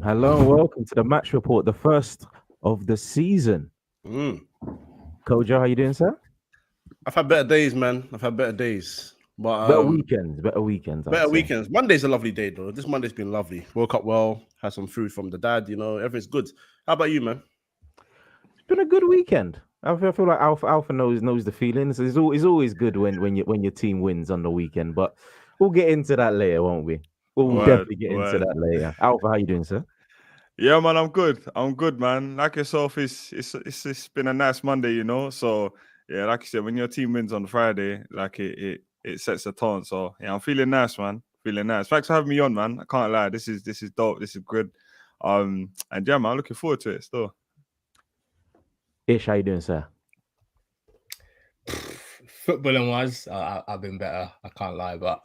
Hello and welcome to the match report, the first of the season. Kojo, how you doing, sir? I've had better days, man. I've had better days. But Better weekends. Better weekends. Monday's a lovely day, though. This Monday's been lovely. Woke up well, had some food from the dad, everything's good. How about you, man? It's been a good weekend. I feel like Alpha knows the feelings. It's always good when your team wins on the weekend, but we'll get into that later, won't we? We'll definitely get into that later. Alpha, how you doing, sir? Yeah, man, I'm good, man. Like yourself, it's been a nice Monday, So yeah, like you said, when your team wins on Friday, like it sets the tone. So yeah, I'm feeling nice, man. Feeling nice. Thanks for having me on, man. I can't lie. This is dope. This is good. And yeah, man, I'm looking forward to it still. Ish, how you doing, sir? Footballing wise, I've been better. I can't lie, but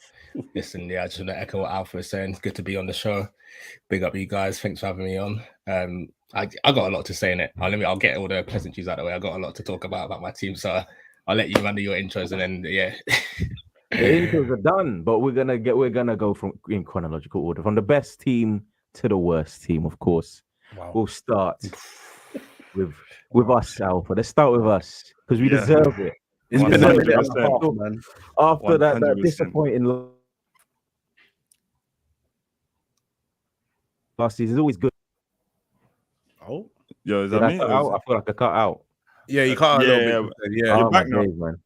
listen, I just want to echo what Alpha is saying. It's good to be on the show. Big up you guys. Thanks for having me on. I got a lot to say in it. I'll get all the pleasantries out of the way. I got a lot to talk about my team, so I'll let you run your intros and then The intros are done, but we're gonna go in chronological order from the best team to the worst team, of course. Wow. We'll start with us, Alpha. Let's start with us because we deserve it. It's been a man. After that disappointing last season, is always good. Oh, yo, is that me? I feel like I cut out. Yeah, you cut out a little bit. Yeah, you're back now, man.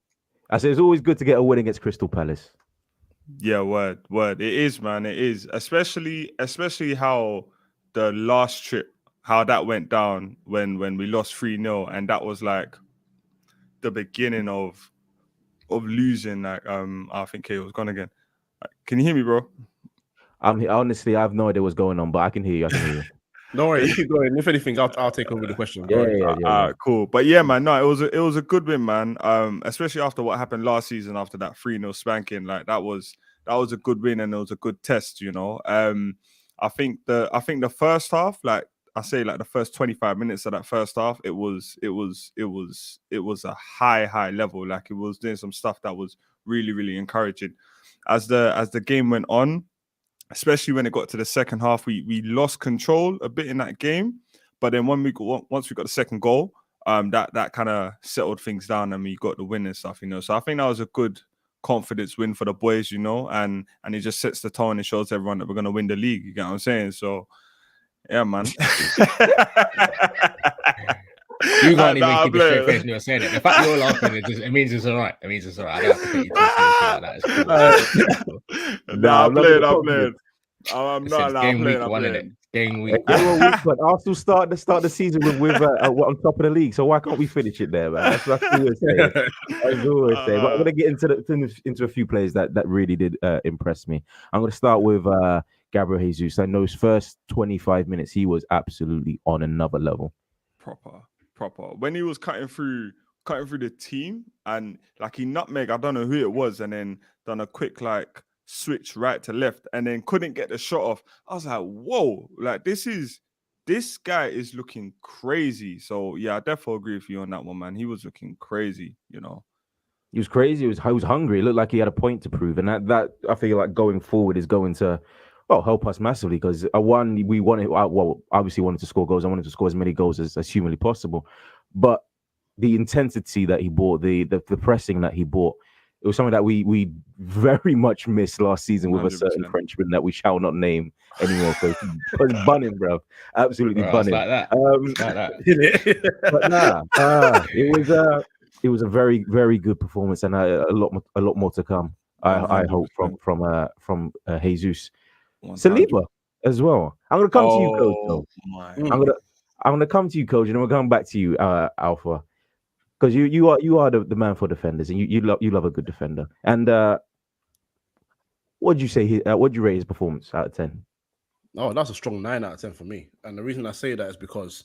I said it's always good to get a win against Crystal Palace. Yeah, word. It is, man. It is, especially how the last trip, how that went down when we lost 3-0, and that was like the beginning of losing. Like, I think Cahil was gone again. Can you hear me, bro? Honestly, I have no idea what's going on, but I can hear you. Don't worry, you keep going. If anything, I'll take over the question. Yeah. Cool. But yeah, man, no, it was a good win, man. Especially after what happened last season, after that 3-0 spanking, like that was a good win and it was a good test, I think the first half, like I say, like the first 25 minutes of that first half, it was a high level. Like it was doing some stuff that was really, really encouraging. As the game went on, especially when it got to the second half, we lost control a bit in that game. But then once we got the second goal, that kind of settled things down and we got the win and stuff, So I think that was a good confidence win for the boys, and it just sets the tone and shows everyone that we're going to win the league. You get what I'm saying? So, yeah, man. You can't even keep a straight face when you're saying it. The fact you're laughing, it means it's all right. I don't have to take you too seriously like that. Cool. I'm playing. I'm not allowed game playing. Week 1, innit? Game week. But Arsenal start the season with on top of the league. So why can't we finish it there, man? That's what I always say. But I'm gonna get into a few players that really did impress me. I'm gonna start with Gabriel Jesus. I know his first 25 minutes, he was absolutely on another level. Proper. When he was cutting through the team and like he nutmeg, I don't know who it was, and then done a quick like switch right to left and then couldn't get the shot off. I was like, whoa, like this guy is looking crazy. So yeah, I definitely agree with you on that one, man. He was looking crazy, He was crazy. He was hungry. It looked like he had a point to prove, and that I feel like going forward is going to help us massively because we wanted obviously wanted to score goals. I wanted to score as many goals as humanly possible, but the intensity that he brought, the pressing that he brought, it was something that we very much missed last season with 100%. A certain Frenchman that we shall not name anymore because bunning, bro, absolutely bunning. Like that. But it was a very, very good performance and a lot more to come. I hope from Jesus. Saliba as well. I'm gonna come to you, Coach. I'm gonna come to you, Coach, and we're going back to you, Alpha, because you are the man for defenders, and you love a good defender. And what do you say? What do you rate his performance out of 10? Oh, that's a strong 9 out of 10 for me. And the reason I say that is because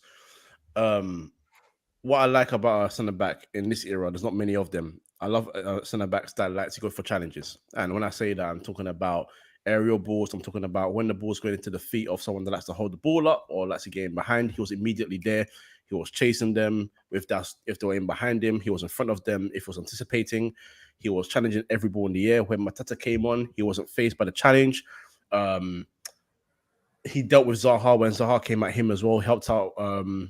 what I like about a centre back in this era, there's not many of them. I love centre backs that like to go for challenges. And when I say that, I'm talking about aerial balls. I'm talking about when the ball's going into the feet of someone that likes to hold the ball up or likes to get in behind. He was immediately there. He was chasing them. If they were in behind him, he was in front of them. If he was anticipating, he was challenging every ball in the air. When Matata came on, he wasn't faced by the challenge. he dealt with Zaha when Zaha came at him as well. Helped out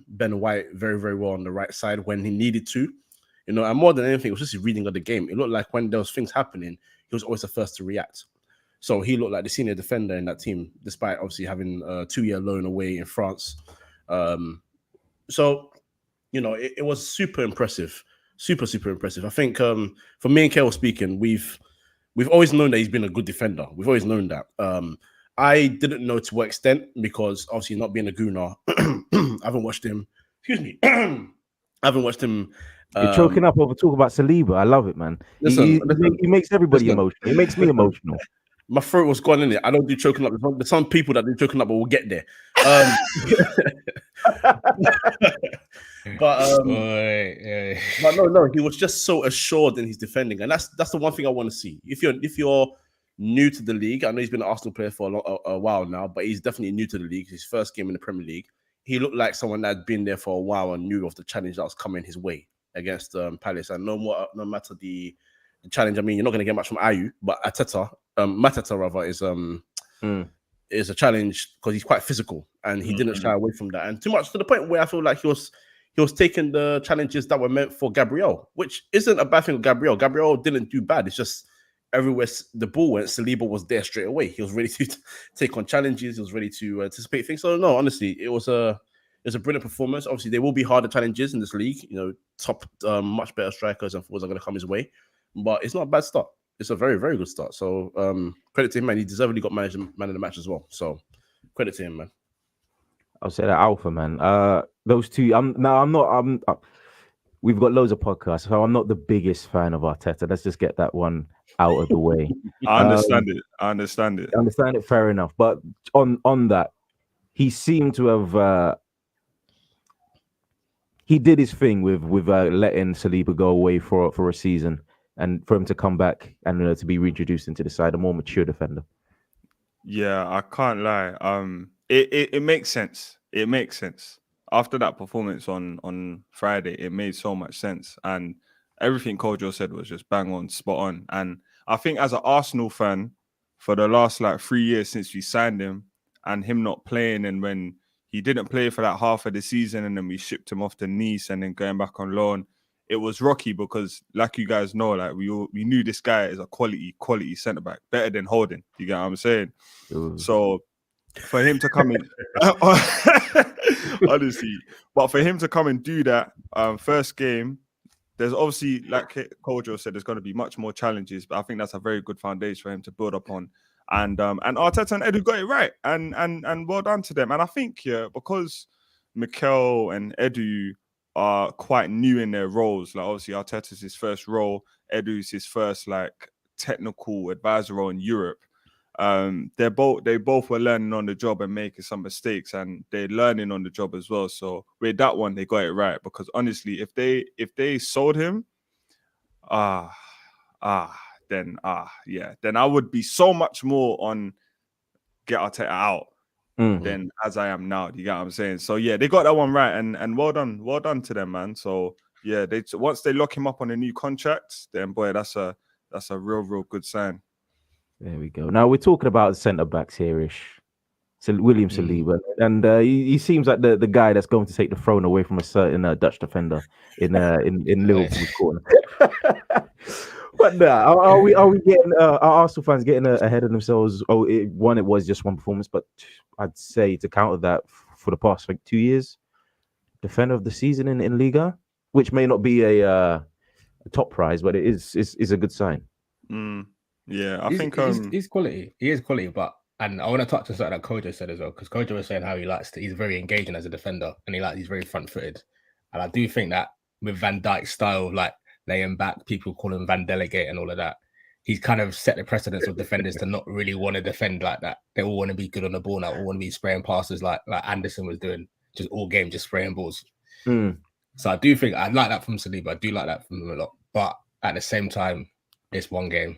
Ben White very, very well on the right side when he needed to. You know, and more than anything, it was just his reading of the game. It looked like when there was things happening, he was always the first to react. So he looked like the senior defender in that team, despite obviously having a 2-year loan away in France. So, you know, it was super impressive. Super, super impressive. I think for me and Kale speaking, we've always known that he's been a good defender. We've always known that. I didn't know to what extent because obviously not being a gooner, I haven't watched him. Excuse me. I haven't watched him. You're choking up over talk about Saliba. I love it, man. Listen, He makes everybody emotional. He makes me emotional. My throat was gone in it. I don't do choking up. There's some people that do choking up, but we'll get there. But no, he was just so assured in his defending, and that's the one thing I want to see. If you're new to the league, I know he's been an Arsenal player for a while now, but he's definitely new to the league. His first game in the Premier League, he looked like someone that had been there for a while and knew of the challenge that was coming his way against Palace. And no matter the challenge, I mean, you're not going to get much from Ayew, but Mateta rather is a challenge because he's quite physical and he didn't shy away from that. And too much to the point where I feel like he was taking the challenges that were meant for Gabriel, which isn't a bad thing with Gabriel. Gabriel didn't do bad. It's just everywhere the ball went, Saliba was there straight away. He was ready to take on challenges. He was ready to anticipate things. So no, honestly, it was a brilliant performance. Obviously, there will be harder challenges in this league. You know, top, much better strikers and forwards are going to come his way. But it's not a bad start. It's a very, very good start. So credit to him, man. He deservedly got man of the match as well. So credit to him, man. I'll say that Alpha, man. Those two. We've got loads of podcasts, so I'm not the biggest fan of Arteta. Let's just get that one out of the way. I understand it. I understand it. Fair enough. But on that, he seemed to have. He did his thing with letting Saliba go away for a season, and for him to come back and to be reintroduced into the side, a more mature defender. Yeah, I can't lie. It makes sense. It makes sense. After that performance on Friday, it made so much sense. And everything Kojo said was just bang on, spot on. And I think as an Arsenal fan, for the last 3 years since we signed him and him not playing, and when he didn't play for that half of the season and then we shipped him off to Nice and then going back on loan, it was rocky because, like you guys know, we knew this guy is a quality centre-back, better than Holding. You get what I'm saying? Ooh. So for him to come in, honestly, but for him to come and do that first game, there's obviously, like Kojo said, there's going to be much more challenges, but I think that's a very good foundation for him to build upon. And Arteta and Edu got it right, and well done to them. And I think because Mikel and Edu are quite new in their roles. Like obviously Arteta's his first role, Edu's his first technical advisor role in Europe. They both were learning on the job and making some mistakes, and they're learning on the job as well. So with that one, they got it right, because honestly, if they sold him, then I would be so much more on get Arteta out than as I am now. You get what I'm saying? So yeah, they got that one right, and well done to them, man. So yeah, once they lock him up on a new contract, then boy, that's a real good sign. There we go. Now we're talking about centre backs here-ish. So William Saliba, and he seems like the guy that's going to take the throne away from a certain Dutch defender in Liverpool's corner. But nah, are we getting are Arsenal fans getting ahead of themselves? It was just one performance, but I'd say to counter that, for the past 2 years, defender of the season in Liga, which may not be a top prize, but it is a good sign. Yeah, I think he's quality. He is quality, but and I want to touch on something that Kojo said as well, because Kojo was saying how he's very engaging as a defender, and he's very front-footed. And I do think that with Van Dijk's style, laying back, people call him Van Delegate and all of that, he's kind of set the precedence of defenders to not really want to defend like that. They all want to be good on the ball now, all want to be spraying passes like Anderson was doing, just all game, just spraying balls. So I do think I like that from Saliba. I do like that from him a lot. But at the same time, it's one game.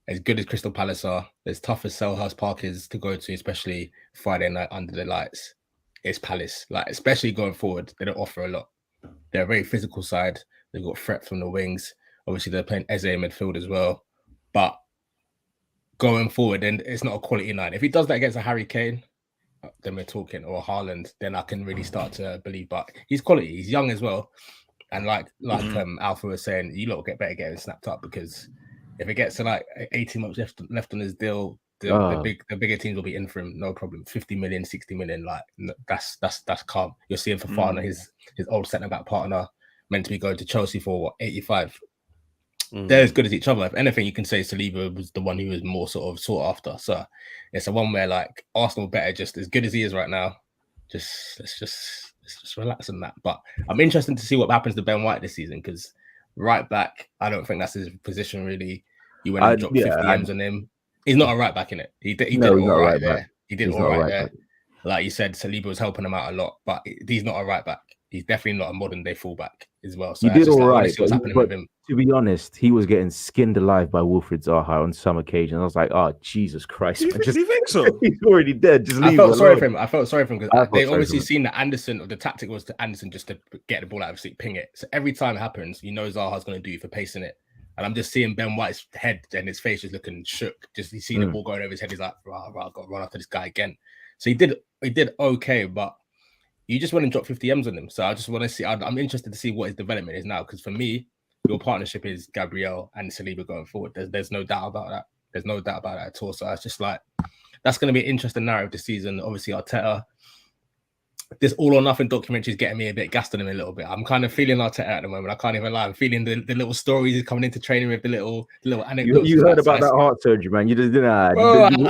As good as Crystal Palace are, as tough as Selhurst Park is to go to, especially Friday night under the lights, it's Palace. Especially going forward, they don't offer a lot. They're a very physical side. They've got threat from the wings. Obviously, they're playing Eze in midfield as well. But going forward, then it's not a quality night. If he does that against a Harry Kane, then we're talking, or Haaland, then I can really start to believe. But he's quality. He's young as well, and like Alpha was saying, you lot get better getting snapped up, because if it gets to like 18 months left on his deal, the bigger teams will be in for him, no problem. 50 million, 60 million, like that's calm. You're seeing Fofana, his old centre back partner, meant to be going to Chelsea for what, 85. They're as good as each other. If anything, you can say Saliba was the one who was more sort of sought after. So it's a one where like Arsenal better, just as good as he is right now. Let's just relax on that. But I'm interested to see what happens to Ben White this season, because right back, I don't think that's his position really. You went and dropped 50 M's on him. He's not a right back in it. He did all right there. He did all right there. Like you said, Saliba was helping him out a lot, but he's not a right back. He's definitely not a modern day fullback as well. So he did all right. What's happening with him. To be honest, he was getting skinned alive by Wilfried Zaha on some occasions. I was like, oh, Jesus Christ. Do you think so? He's already dead. Just leave I felt sorry for him. I felt sorry for him because they obviously seen that Anderson, or the tactic was to Anderson just to get the ball out of his seat, ping it. So every time it happens, you know Zaha's going to do you for pacing it. And I'm just seeing Ben White's head and his face just looking shook. Just he's seen the ball going over his head. He's like, I've got to run after this guy again. So he did okay, but you just went and dropped 50 M's on him. So I just want to see. I'm interested to see what his development is now, because for me, your partnership is Gabriel and Saliba going forward. There's no doubt about that. There's no doubt about that at all. So it's just like, that's going to be an interesting narrative this season. Obviously, Arteta, this all or nothing documentary is getting me a bit gassed on him a little bit. I'm kind of feeling Arteta at the moment. I can't even lie. I'm feeling the little stories he's coming into training with, the little anecdotes. You heard about that heart surgery, man. You just didn't. I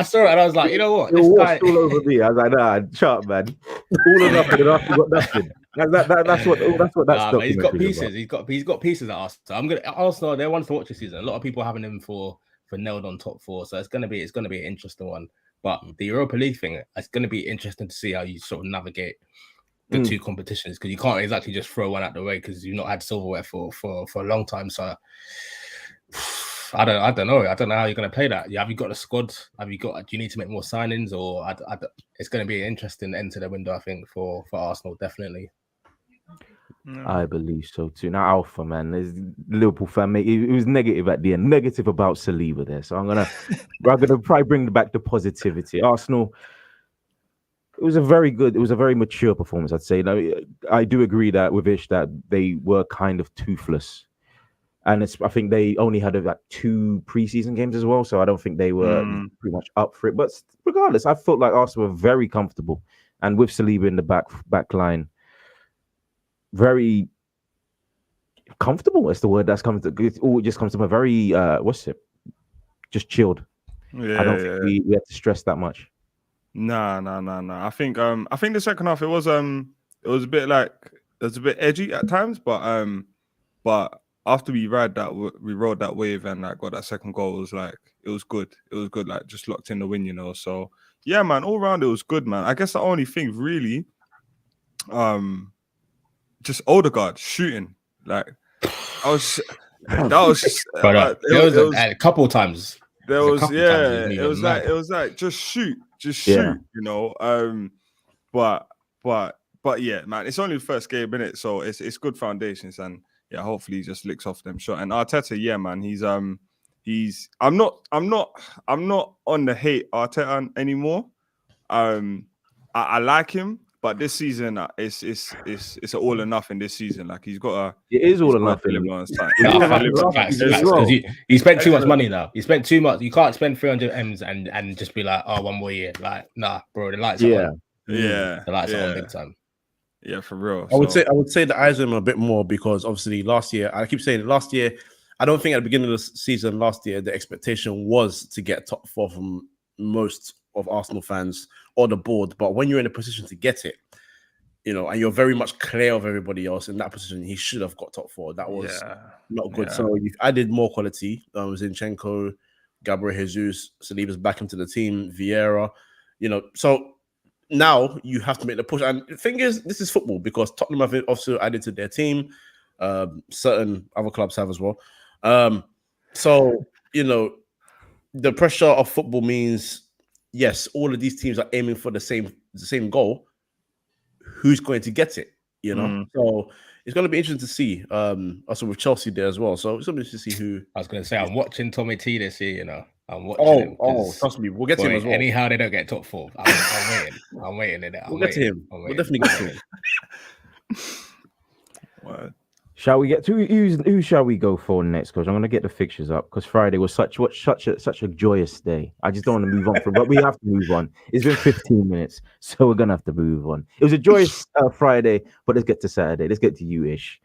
saw it and I was like, you know what? This guy all over me. I was like, nah, shut up, man. All or nothing, and after got nothing. That's what that's. He's got pieces. He's got pieces at Arsenal. Arsenal, they're ones to watch this season. A lot of people having him for nailed on top 4. So it's gonna be an interesting one. But the Europa League thing, it's gonna be interesting to see how you sort of navigate the two competitions, because you can't exactly just throw one out the way, because you've not had silverware for a long time. So I don't know. I don't know how you're going to play that. Have you got a squad? Do you need to make more signings? Or it's going to be an interesting end to the window, I think, for Arsenal, definitely. I believe so too. Now, Alpha, man, there's Liverpool fan, mate. It was negative at the end, negative about Saliba there. So I'm gonna probably bring back the positivity. Arsenal. It was a very mature performance, I'd say. Now, I do agree with Ish that they were kind of toothless. And I think they only had like 2 preseason games as well. So I don't think they were pretty much up for it. But regardless, I felt like Arsenal were very comfortable. And with Saliba in the back line, very comfortable. That's the word that's coming to. It all just comes to a very, just chilled. Yeah, I don't think we had to stress that much. No. I think the second half it was a bit edgy at times, but after we rode that wave and like got that second goal, it was good. It was good, like just locked in the win, you know. So yeah, man, all round it was good, man. I guess the only thing really, just Odegaard shooting, like that was a couple of times. It was like just shoot, you know. But yeah, man, it's only the first game, innit? So it's good foundations, and yeah, hopefully he just licks off them shot. And Arteta, yeah, man, he's I'm not on the hate Arteta anymore. I like him, but this season it's an all or nothing this season. Like it is all or nothing. He spent too much money now. He spent too much. You can't spend 300 M's and just be like, oh, 1 more year. Like, nah, bro, the lights are on. Yeah. The lights are on big time. Yeah, for real. I would say the eyes on him a bit more, because obviously last year, I keep saying it, last year, I don't think at the beginning of the season last year, the expectation was to get top 4 from most of Arsenal fans or the board. But when you're in a position to get it, you know, and you're very much clear of everybody else in that position, he should have got top 4. That was not good. Yeah. So you've added more quality. Zinchenko, Gabriel Jesus, Saliba's back into the team, Vieira, you know, so now you have to make the push. And the thing is, this is football, because Tottenham have also added to their team. Certain other clubs have as well. So, you know, the pressure of football means, yes, all of these teams are aiming for the same goal. Who's going to get it? You know? So it's going to be interesting to see. Also with Chelsea there as well. So it's going to be interesting to see who. I was going to say, I'm watching Tommy T this year, you know. I'm watching him. Trust me, we'll get to him as well. Anyhow, they don't get top 4. I'm waiting. I'm waiting in it. We'll get to him. We'll definitely get to him. What? Shall we get to who shall we go for next, Coach? I'm gonna get the fixtures up because Friday was such a joyous day. I just don't want to move on from, but we have to move on. It's been 15 minutes, so we're gonna have to move on. It was a joyous Friday, but let's get to Saturday. Let's get to you, Ish.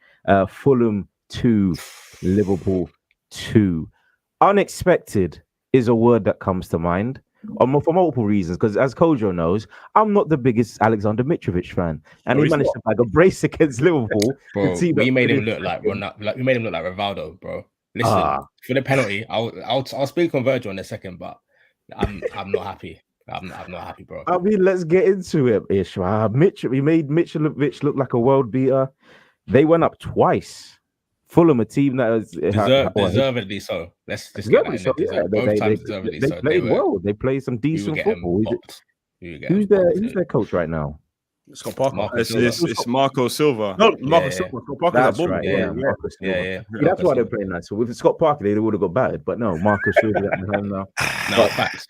Fulham 2, Liverpool 2. Unexpected is a word that comes to mind. For multiple reasons, because as Kojo knows, I'm not the biggest Alexander Mitrovic fan, and he managed to bag a brace against Liverpool. Bro, we made him look like we made him look like Rivaldo, bro. Listen, for the penalty, I'll speak on Virgil in a second, but I'm not happy. I'm not happy, bro. I mean, let's get into it, Ishmael. We made Mitrovic look like a world beater. They went up twice. Fulham, a team that is deservedly so. Let's just get that in there. Both times deservedly so. They played well. They played some decent football. Who's their coach right now? Scott Parker. It's Marco Silva. No, Marco Silva. Scott Parker. That's right. Yeah. That's why they're playing that. So with Scott Parker, they would have got battered. But no, Marco Silva at the helm now. No, facts.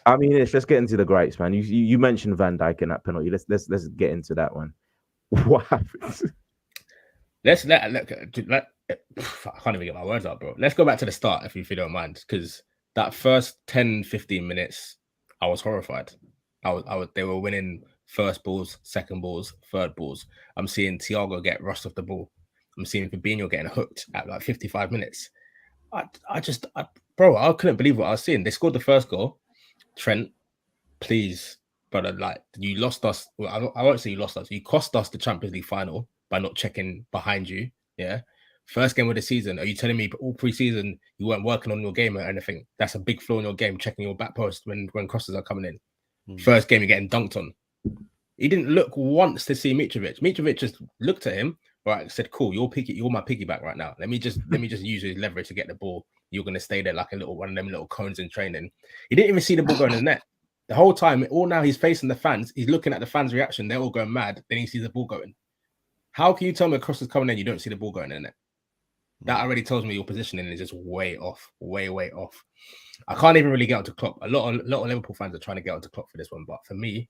I mean, let's get into the gripes, man. You mentioned Van Dijk in that penalty. Let's get into that one. What happened? I can't even get my words out, bro. Let's go back to the start if you don't mind, because that first 10-15 minutes, I was horrified. They were winning first balls, second balls, third balls. I'm seeing Thiago get rushed off the ball. I'm seeing Fabinho getting hooked at like 55 minutes. I couldn't believe what I was seeing. They scored the first goal. Trent, please, brother, like you lost us. Well, I won't say you lost us. You cost us the Champions League final by not checking behind you. Yeah. First game of the season. Are you telling me all pre-season you weren't working on your game or anything? That's a big flaw in your game, checking your back post when crosses are coming in. First game, you're getting dunked on. He didn't look once to see Mitrovic. Mitrovic just looked at him, right, said, cool, you're my piggyback right now. Let me just use his leverage to get the ball. You're gonna stay there like a little one of them little cones in training. He didn't even see the ball going in the net. The whole time, now he's facing the fans, he's looking at the fans' reaction, they're all going mad, then he sees the ball going. How can you tell me a cross is coming in, you don't see the ball going in the net? That already tells me your positioning is just way off, way off. I can't even really get onto Klopp. A lot of Liverpool fans are trying to get onto Klopp for this one, but for me,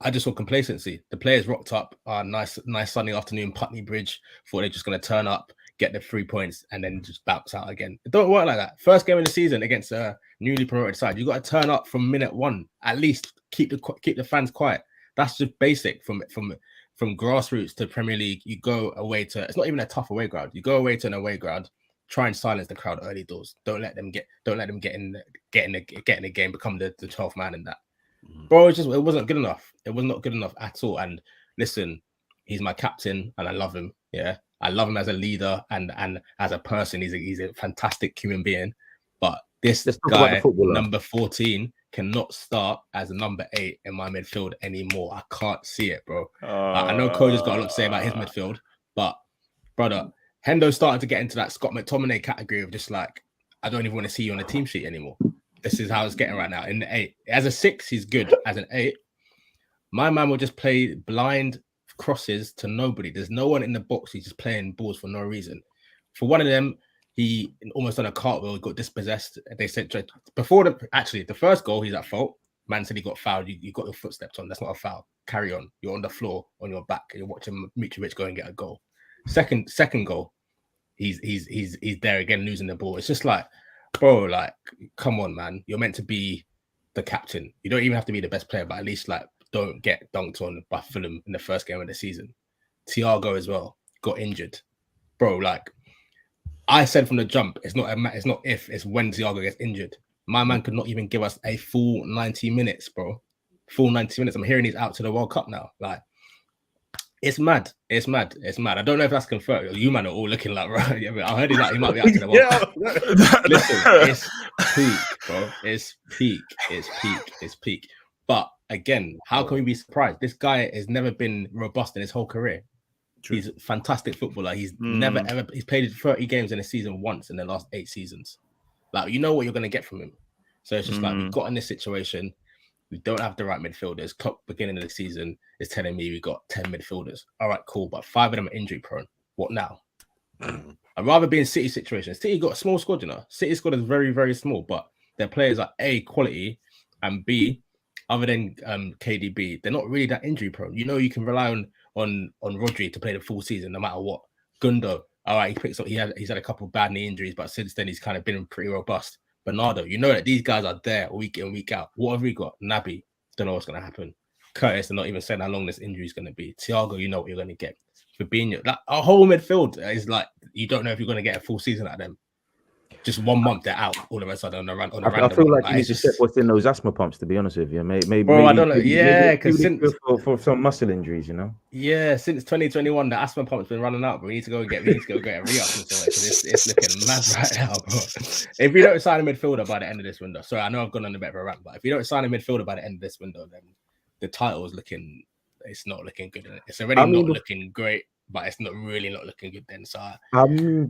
I just saw complacency. The players rocked up. Nice sunny afternoon, Putney Bridge. Thought they're just going to turn up, get the 3 points, and then just bounce out again. It don't work like that. First game of the season against a newly promoted side, you got to turn up from minute one. At least keep the fans quiet. That's just basic from grassroots to Premier League. You go away to, it's not even a tough away ground. You go away to an away ground, try and silence the crowd early doors. Don't let them get in the game, become the 12th man in that. Bro, it wasn't good enough. It was not good enough at all. And listen, he's my captain and I love him. Yeah. I love him as a leader and as a person. He's a fantastic human being. But this guy, number 14, cannot start as a number 8 in my midfield anymore. I can't see it, bro. I know Kojo's got a lot to say about his midfield, but brother, Hendo's starting to get into that Scott McTominay category of just like, I don't even want to see you on the team sheet anymore. This is how it's getting right now. In the 8, as a 6, he's good. As an 8, my man will just play blind crosses to nobody. There's no one in the box. He's just playing balls for no reason. For one of them, he almost on a cartwheel, got dispossessed. They said before the first goal, he's at fault. Man said he got fouled. You got your foot stepped on. That's not a foul. Carry on. You're on the floor on your back. You're watching Mitrovic go and get a goal. Second goal, he's there again losing the ball. It's just like, bro, like, come on, man. You're meant to be the captain. You don't even have to be the best player, but at least like don't get dunked on by Fulham in the first game of the season. Thiago as well got injured, bro. Like I said from the jump, it's not if, it's when Thiago gets injured. My man could not even give us a full 90 minutes, bro. Full 90 minutes. I'm hearing he's out to the World Cup now. Like, it's mad. It's mad. I don't know if that's confirmed. You man are all looking like, right? Yeah, I heard he might be out to the World Cup. Listen, it's peak, bro. It's peak. But again, how can we be surprised? This guy has never been robust in his whole career. True. He's a fantastic footballer. He's never ever he's played 30 games in a season once in the last 8 seasons. Like, you know what you're gonna get from him. So it's just like we got in this situation. We don't have the right midfielders. Klopp, beginning of the season, is telling me we got 10 midfielders. All right, cool, but 5 of them are injury prone. What now? I'd rather be in City situation. City got a small squad, you know. City squad is very, very small, but their players are A, quality, and B, other than KDB, they're not really that injury prone. You know, you can rely on Rodri to play the full season no matter what. Gundo, all right, he's had a couple of bad knee injuries, but since then he's kind of been pretty robust. Bernardo, you know that these guys are there week in, week out. What have we got? Naby, don't know what's going to happen. Curtis, they're not even saying how long this injury is going to be. Thiago, you know what you're going to get. Fabinho, like our whole midfield is like, you don't know if you're going to get a full season out of them. Just 1 month, they're out all of a sudden on a random. I feel like you need to check what's in those asthma pumps, to be honest with you. Maybe, bro, I don't know. Yeah, because for some muscle injuries, you know. Yeah, since 2021, the asthma pump's been running out. But we need to go get a re-up because it's looking mad right now, bro. If we don't sign a midfielder by the end of this window, sorry, I know I've gone on a bit of a rant, but if we don't sign a midfielder by the end of this window, then the title is looking. It's not looking good. It's already not looking great. But it's not looking good then. So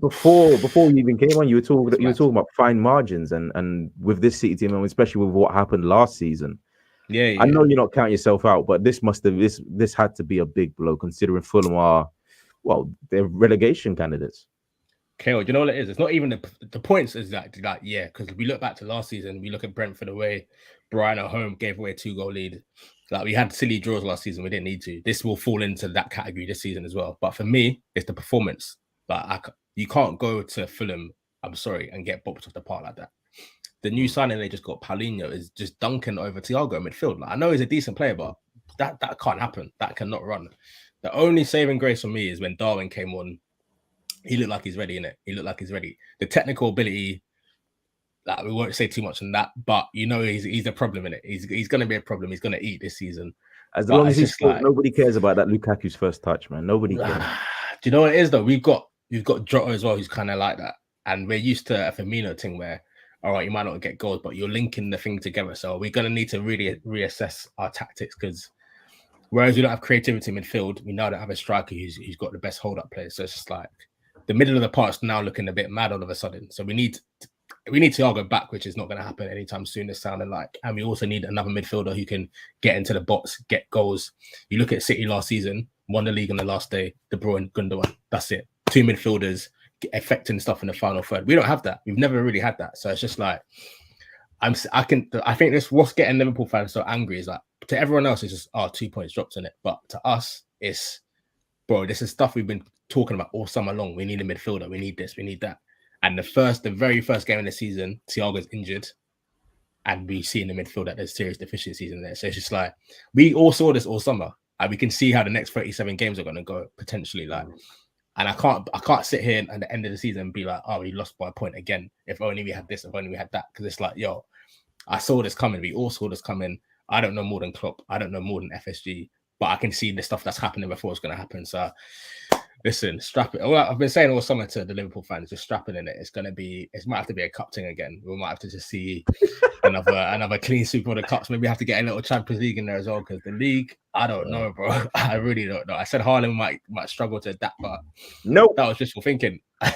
before you even came on, you were talking about fine margins and with this City team, and especially with what happened last season. Yeah. I know you're not counting yourself out, but this had to be a big blow considering Fulham are, well, they're relegation candidates. Cahil, do you know what it is? It's not even the points is that yeah, because we look back to last season, we look at Brentford away, Brighton at home gave away a 2-goal lead. Like we had silly draws last season, we didn't need to. This will fall into that category this season as well. But for me, it's the performance. Like you can't go to Fulham, I'm sorry, and get bopped off the park like that. The new signing they just got, Paulinho, is just dunking over Thiago in midfield. Like I know he's a decent player, but that can't happen. That cannot run. The only saving grace for me is when Darwin came on. He looked like he's ready, innit? He looked like he's ready. The technical ability, like we won't say too much on that, but you know he's a problem in it. He's going to be a problem. He's going to eat this season. As long as he's like, nobody cares about that Lukaku's first touch, man. Nobody cares. Do you know what it is though? We've got Jota as well, who's kind of like that, and we're used to a Firmino thing where, all right, you might not get goals, but you're linking the thing together. So we're going to need to really reassess our tactics because whereas we don't have creativity in midfield, we now don't have a striker who's got the best hold-up players. So it's just like the middle of the park's now looking a bit mad all of a sudden. So we need Thiago back, which is not going to happen anytime soon. It's sounding like, and we also need another midfielder who can get into the box, get goals. You look at City last season, won the league on the last day. De Bruyne, Gundogan, that's it. 2 midfielders affecting stuff in the final third. We don't have that. We've never really had that. So it's just like I think this what's getting Liverpool fans so angry is like to everyone else it's just 2 points dropped in it, but to us it's bro, this is stuff we've been talking about all summer long. We need a midfielder. We need this. We need that. And the very first game of the season, Thiago's injured, and we see in the midfield that there's serious deficiencies in there. So it's just like we all saw this all summer, and we can see how the next 37 games are going to go potentially. Like, and I can't sit here at the end of the season and be like, oh, we lost by a point again. If only we had this. If only we had that. Because it's like, yo, I saw this coming. We all saw this coming. I don't know more than Klopp. I don't know more than FSG, but I can see the stuff that's happening before it's going to happen. So. Listen, strap it. Well, I've been saying all summer to the Liverpool fans, just strapping in it. It might have to be a cup thing again. We might have to just see another clean sweep of the cups. Maybe have to get a little Champions League in there as well. Because the league, I don't know, bro. I really don't know. I said Haaland might struggle to adapt, but nope. That was wishful thinking. I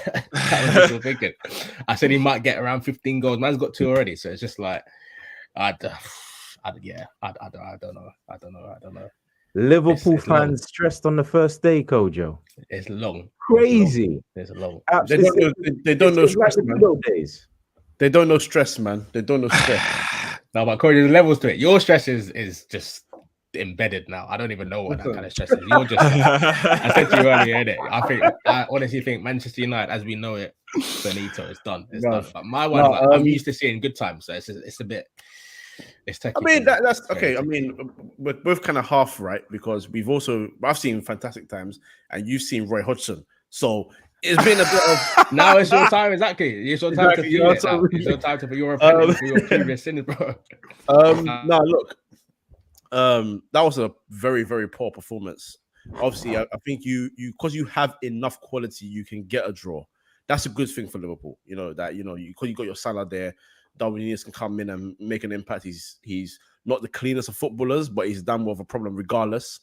said he might get around 15 goals. Man's got 2 already, so it's just like, I don't know. Liverpool fans long. Stressed on the first day, Kojo. It's long. Crazy. It's long. They don't know stress, man. They don't know stress, man. They don't know stress. No, but Kojo, there's levels to it. Your stress is just embedded now. I don't even know what that kind of stress is. You're just. I said to you earlier, innit? I honestly think Manchester United, as we know it, Benito is done. It's done. But my one, I'm used to seeing good times, so it's a bit. It's I mean that's okay. I mean we're both kind of half right because I've seen fantastic times and you've seen Roy Hodgson, so it's been a bit of now it's your time exactly. It's your time to feel it. It's your time to be your repentance for your previous sins, bro. No, look, that was a very very poor performance. Obviously, I think you because you have enough quality, you can get a draw. That's a good thing for Liverpool. You know that because you got your Salah there. Darwin Núñez can come in and make an impact. He's not the cleanest of footballers, but he's done more of a problem regardless.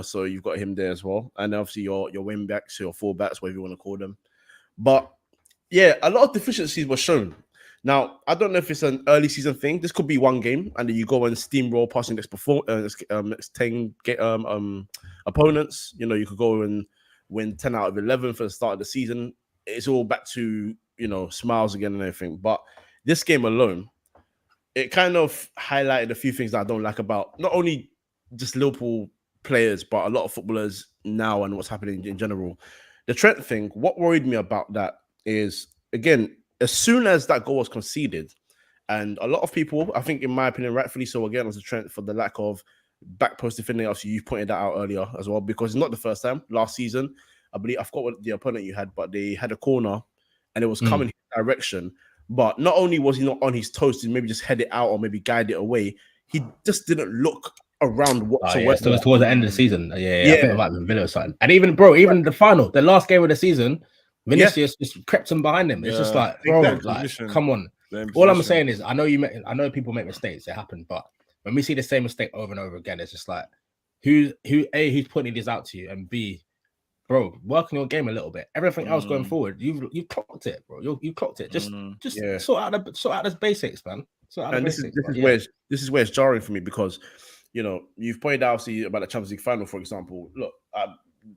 So you've got him there as well. And obviously your wing backs, your full backs, whatever you want to call them. But yeah, a lot of deficiencies were shown. Now, I don't know if it's an early season thing. This could be one game, and then you go and steamroll past next 10 opponents. You know, you could go and win 10 out of 11 for the start of the season. It's all back to, you know, smiles again and everything. But this game alone, it kind of highlighted a few things that I don't like about not only just Liverpool players, but a lot of footballers now and what's happening in general. The Trent thing, what worried me about that is, again, as soon as that goal was conceded, and a lot of people, I think in my opinion, rightfully so, again, was a Trent for the lack of back post defending. Obviously, you pointed that out earlier as well, because it's not the first time. Last season, I believe, I forgot what the opponent you had, but they had a corner and it was coming in his direction. But not only was he not on his toes to maybe just head it out or maybe guide it away, he just didn't look around whatsoever. So it was towards the end of the season. Yeah. I think it might have been Villa or something. And even, bro, the final, the last game of the season, Vinicius just crept in behind him. It's just like, bro, like, come on. All I'm saying is, I know people make mistakes, it happened, but when we see the same mistake over and over again, it's just like, who's putting this out to you, and B, bro, work on your game a little bit. Everything else going forward, you clocked it, bro. You clocked it. Just sort out the basics, man. And this is where it's jarring for me, because, you know, you've pointed out, obviously, about the Champions League final, for example. Look,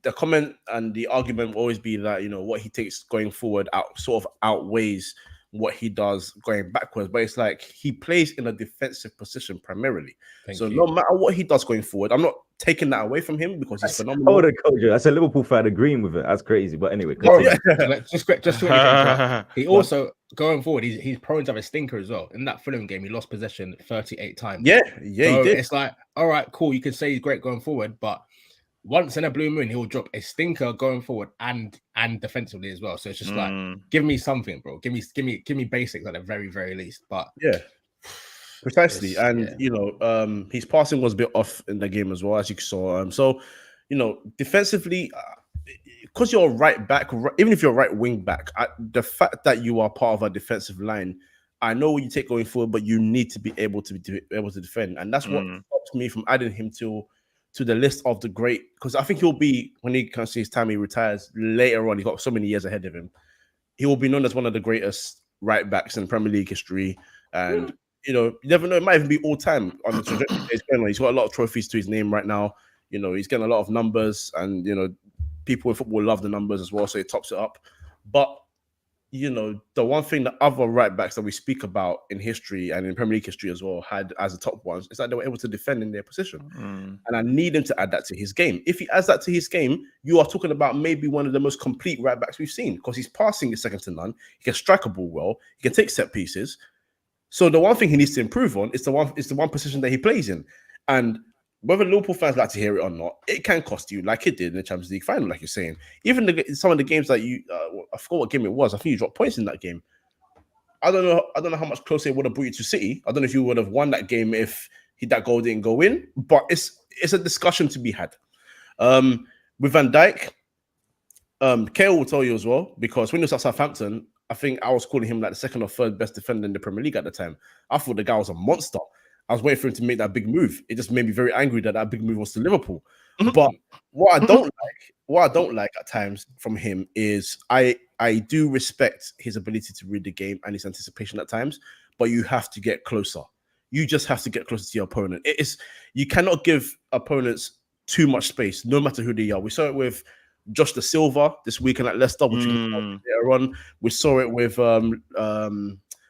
the comment and the argument will always be that, you know, what he takes going forward sort of outweighs what he does going backwards. But it's like he plays in a defensive position primarily. No matter what he does going forward, I'm not taking that away from him because he's phenomenal. Kojo. That's a Liverpool fan agreeing with it. That's crazy. But anyway, he also going forward, he's prone to have a stinker as well. In that Fulham game, he lost possession 38 times. Yeah, so he did. It's like, all right, cool. You could say he's great going forward, but once in a blue moon, he'll drop a stinker going forward and defensively as well. So it's just like, give me something, bro. Give me basics at the very, very least. But yeah, precisely. And you know, his passing was a bit off in the game as well, as you saw. So, you know, defensively, because you're right back, even if you're right wing back, the fact that you are part of a defensive line, I know what you take going forward, but you need to be able to defend, and that's what stops me from adding him to the list of the great, because I think he'll be, when he can see his time, he retires later on. He's got so many years ahead of him. He will be known as one of the greatest right backs in Premier League history. And, you know, you never know, it might even be all time on the trajectory. He's got a lot of trophies to his name right now. You know, he's getting a lot of numbers, and, you know, people in football love the numbers as well, so it tops it up. But, you know, the one thing that other right backs that we speak about in history and in Premier League history as well had as the top ones is that they were able to defend in their position. And I need him to add that to his game. If he adds that to his game, you are talking about maybe one of the most complete right backs we've seen, because his passing is second to none. He can strike a ball well. He can take set pieces. So the one thing he needs to improve on is the one position that he plays in. And whether Liverpool fans like to hear it or not, it can cost you, like it did in the Champions League final, like you're saying. Even some of the games that I forgot what game it was. I think you dropped points in that game. I don't know how much closer it would have brought you to City. I don't know if you would have won that game if that goal didn't go in. But it's a discussion to be had. With Van Dijk, Cahil will tell you as well, because when he was at Southampton, I think I was calling him like the second or third best defender in the Premier League at the time. I thought the guy was a monster. I was waiting for him to make that big move. It just made me very angry that big move was to Liverpool. But what I don't like at times from him is I do respect his ability to read the game and his anticipation at times, but you have to get closer. You just have to get closer to your opponent. You cannot give opponents too much space, no matter who they are. We saw it with Josh Da Silva this weekend at Leicester, which later on. We saw it with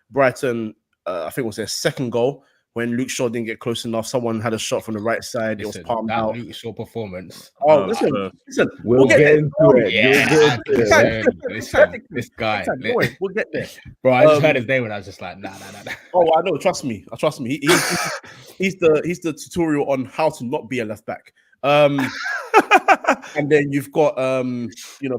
Brighton. I think it was their second goal. When Luke Shaw didn't get close enough, someone had a shot from the right side. It was palmed out. Luke Shaw performance. Oh, listen. We'll get into it. Yeah, this guy. We'll get there. Bro, I just heard his name and I was just like, nah. Oh, I know. Trust me. He's the tutorial on how to not be a left back. And then you've got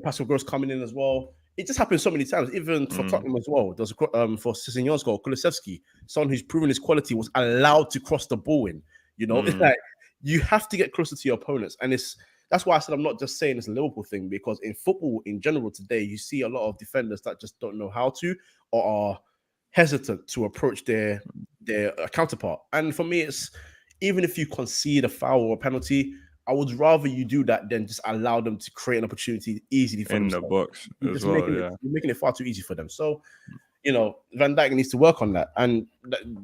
Pascal Gross coming in as well. It just happens so many times, even for Tottenham as well. There's for Sessegnon's goal, Kulusevski, someone who's proven his quality, was allowed to cross the ball in. You know, it's like you have to get closer to your opponents, and that's why I said I'm not just saying it's a Liverpool thing, because in football in general today, you see a lot of defenders that just don't know how to, or are hesitant to approach their counterpart. And for me, it's even if you concede a foul or a penalty, I would rather you do that than just allow them to create an opportunity easily for in themselves. the box as well. You're making it far too easy for them. So, you know, Van Dijk needs to work on that. And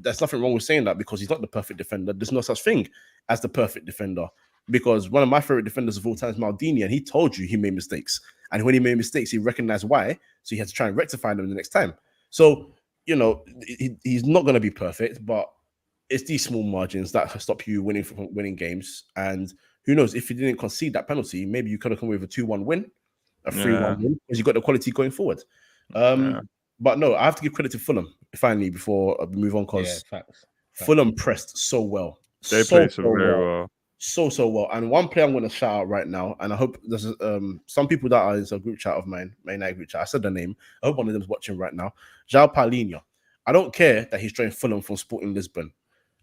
there's nothing wrong with saying that because he's not the perfect defender. There's no such thing as the perfect defender. Because one of my favorite defenders of all time is Maldini, and he told you he made mistakes. And when he made mistakes, he recognized why. So he had to try and rectify them the next time. So, you know, he's not going to be perfect, but it's these small margins that stop you winning games. And who knows, if you didn't concede that penalty, maybe you could have come with a 2-1 win, a 3-1 win, because you got the quality going forward. But no, I have to give credit to Fulham finally before we move on, because Fulham pressed so well. They played so very well. So well. And one player I'm going to shout out right now, and I hope there's some people that are in a group chat of mine, main night group chat. I said the name. I hope one of them is watching right now. João Paulinho. I don't care that he's joined Fulham from Sporting Lisbon.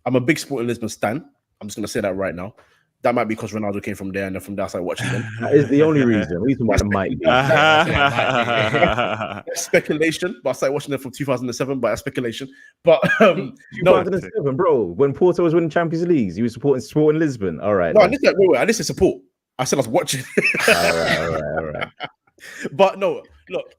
I'm a big Sporting Lisbon stan. I'm just going to say that right now. That might be because Ronaldo came from there, and then from there I started watching them. That is the only reason why it might be. That's speculation, but I started watching them from 2007, but that's speculation. But 2007, bro, when Porto was winning Champions Leagues, you were supporting Sporting Lisbon. All right. No, I didn't say support. I said I was watching. all right. But no, look,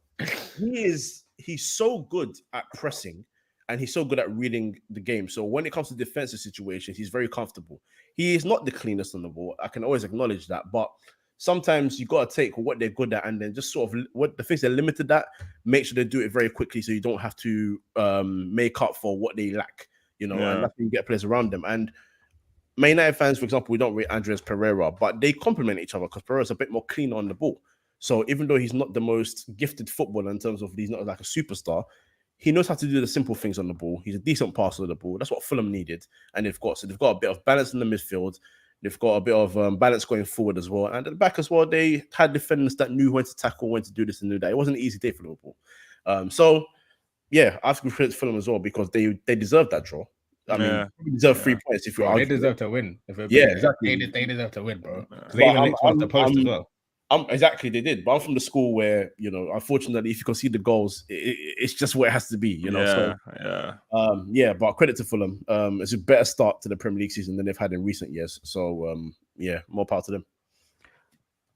he's so good at pressing. And he's so good at reading the game. So when it comes to defensive situations, he's very comfortable. He is not the cleanest on the ball. I can always acknowledge that. But sometimes you got to take what they're good at and then just sort of what the things they're limited at, make sure they do it very quickly so you don't have to make up for what they lack, you know, and that's when you get players around them. And Man United fans, for example, we don't rate Andreas Pereira, but they complement each other because Pereira's a bit more clean on the ball. So even though he's not the most gifted footballer in terms of he's not like a superstar, he knows how to do the simple things on the ball. He's a decent passer of the ball. That's what Fulham needed. And they've got a bit of balance in the midfield. They've got a bit of balance going forward as well. And at the back as well, they had defenders that knew when to tackle, when to do this and do that. It wasn't an easy day for Liverpool. So, yeah, I have to give credit to Fulham as well because they deserve that draw. I mean, they deserve 3 points if you're They deserve to win. Exactly. They deserve to win, bro. They even linked towards the post as well. Exactly, they did. But I'm from the school where, you know, unfortunately, if you concede the goals, it's just where it has to be, you know. But credit to Fulham. It's a better start to the Premier League season than they've had in recent years. So, more power to them.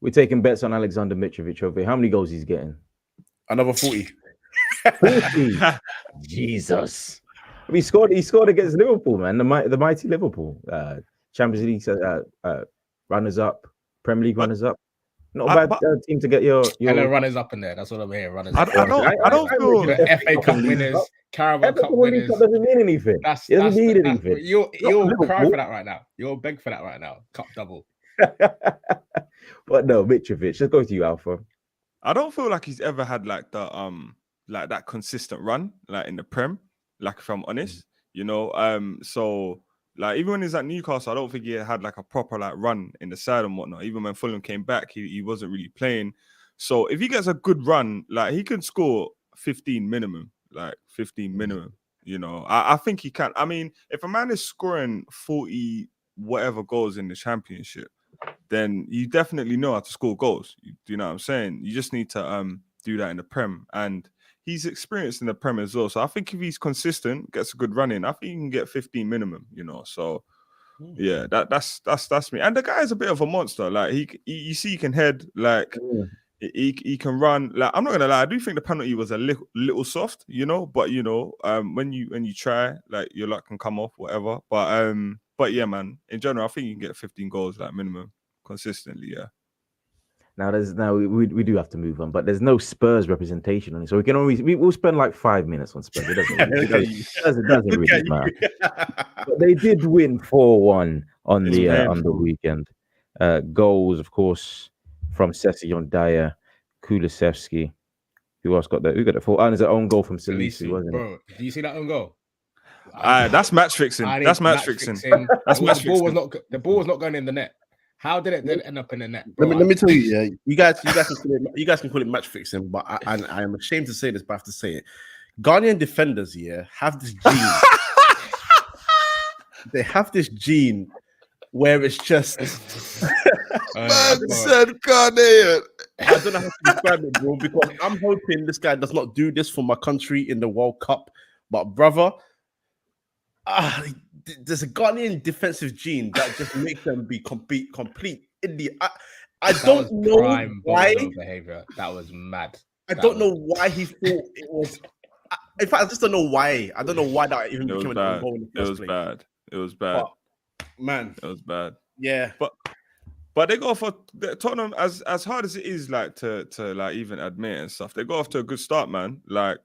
We're taking bets on Alexander Mitrovic over here. How many goals he's getting? Another 40. 40? Jesus. I mean, he scored against Liverpool, man. The mighty Liverpool. Champions League runners-up, Premier League runners-up. Not a bad team to get your and then runners up in there. That's what I'm hearing. Runners. I don't feel FA Cup winners, Carabao Cup winners. Doesn't mean anything. It doesn't mean anything. You'll cry for that right now. You'll beg for that right now. Cup double. But no, Mitrovic. Let's go to you, Alpha. I don't feel like he's ever had like the like that consistent run like in the Prem. Like if I'm honest, you know. So. Like even when he's at Newcastle, I don't think he had like a proper like run in the side and whatnot. Even when Fulham came back, he wasn't really playing. So if he gets a good run, like he can score 15 minimum, like 15 minimum. You know, I think he can. I mean, if a man is scoring 40 whatever goals in the Championship, then you definitely know how to score goals. Do you know what I'm saying? You just need to do that in the Prem, and he's experienced in the Prem as well. So I think if he's consistent, gets a good run in, I think he can get 15 minimum, you know. So yeah, that's me. And the guy is a bit of a monster. Like you see he can head, like he can run. Like I'm not gonna lie, I do think the penalty was a little soft, you know, but you know, when you try, like your luck can come off, whatever. But yeah, man, in general, I think you can get 15 goals like minimum consistently, yeah. Now we do have to move on, but there's no Spurs representation on it, so we'll spend like 5 minutes on Spurs. It doesn't really matter. But they did win 4-1 on the weekend. Goals, of course, from Session Dyer, Kulusevski. Who else got that? Who got it? And there's an own goal from Saliba, wasn't bro, it? do you see that own goal? That's match fixing. That's match fixing. The ball was not going in the net. How did it end up in the net? Let me tell you, yeah, you guys can call it match fixing, but I am ashamed to say this, but I have to say it. Ghanaian defenders, have this gene. They have this gene where it's just man said Ghanaian. I don't know how to describe it, bro, because I'm hoping this guy does not do this for my country in the World Cup. But brother, there's a Ghanaian defensive gene that just makes them be complete idiot. I don't know why behavior. That was mad. I don't know why he thought it was in fact, I just don't know why. I don't know why that even It was became an bad. goal in the It first was place. bad. It was bad. But, man, It was bad. yeah. But they go off for Tottenham as hard as it is, like to like even admit and stuff. They got off to a good start, man. Like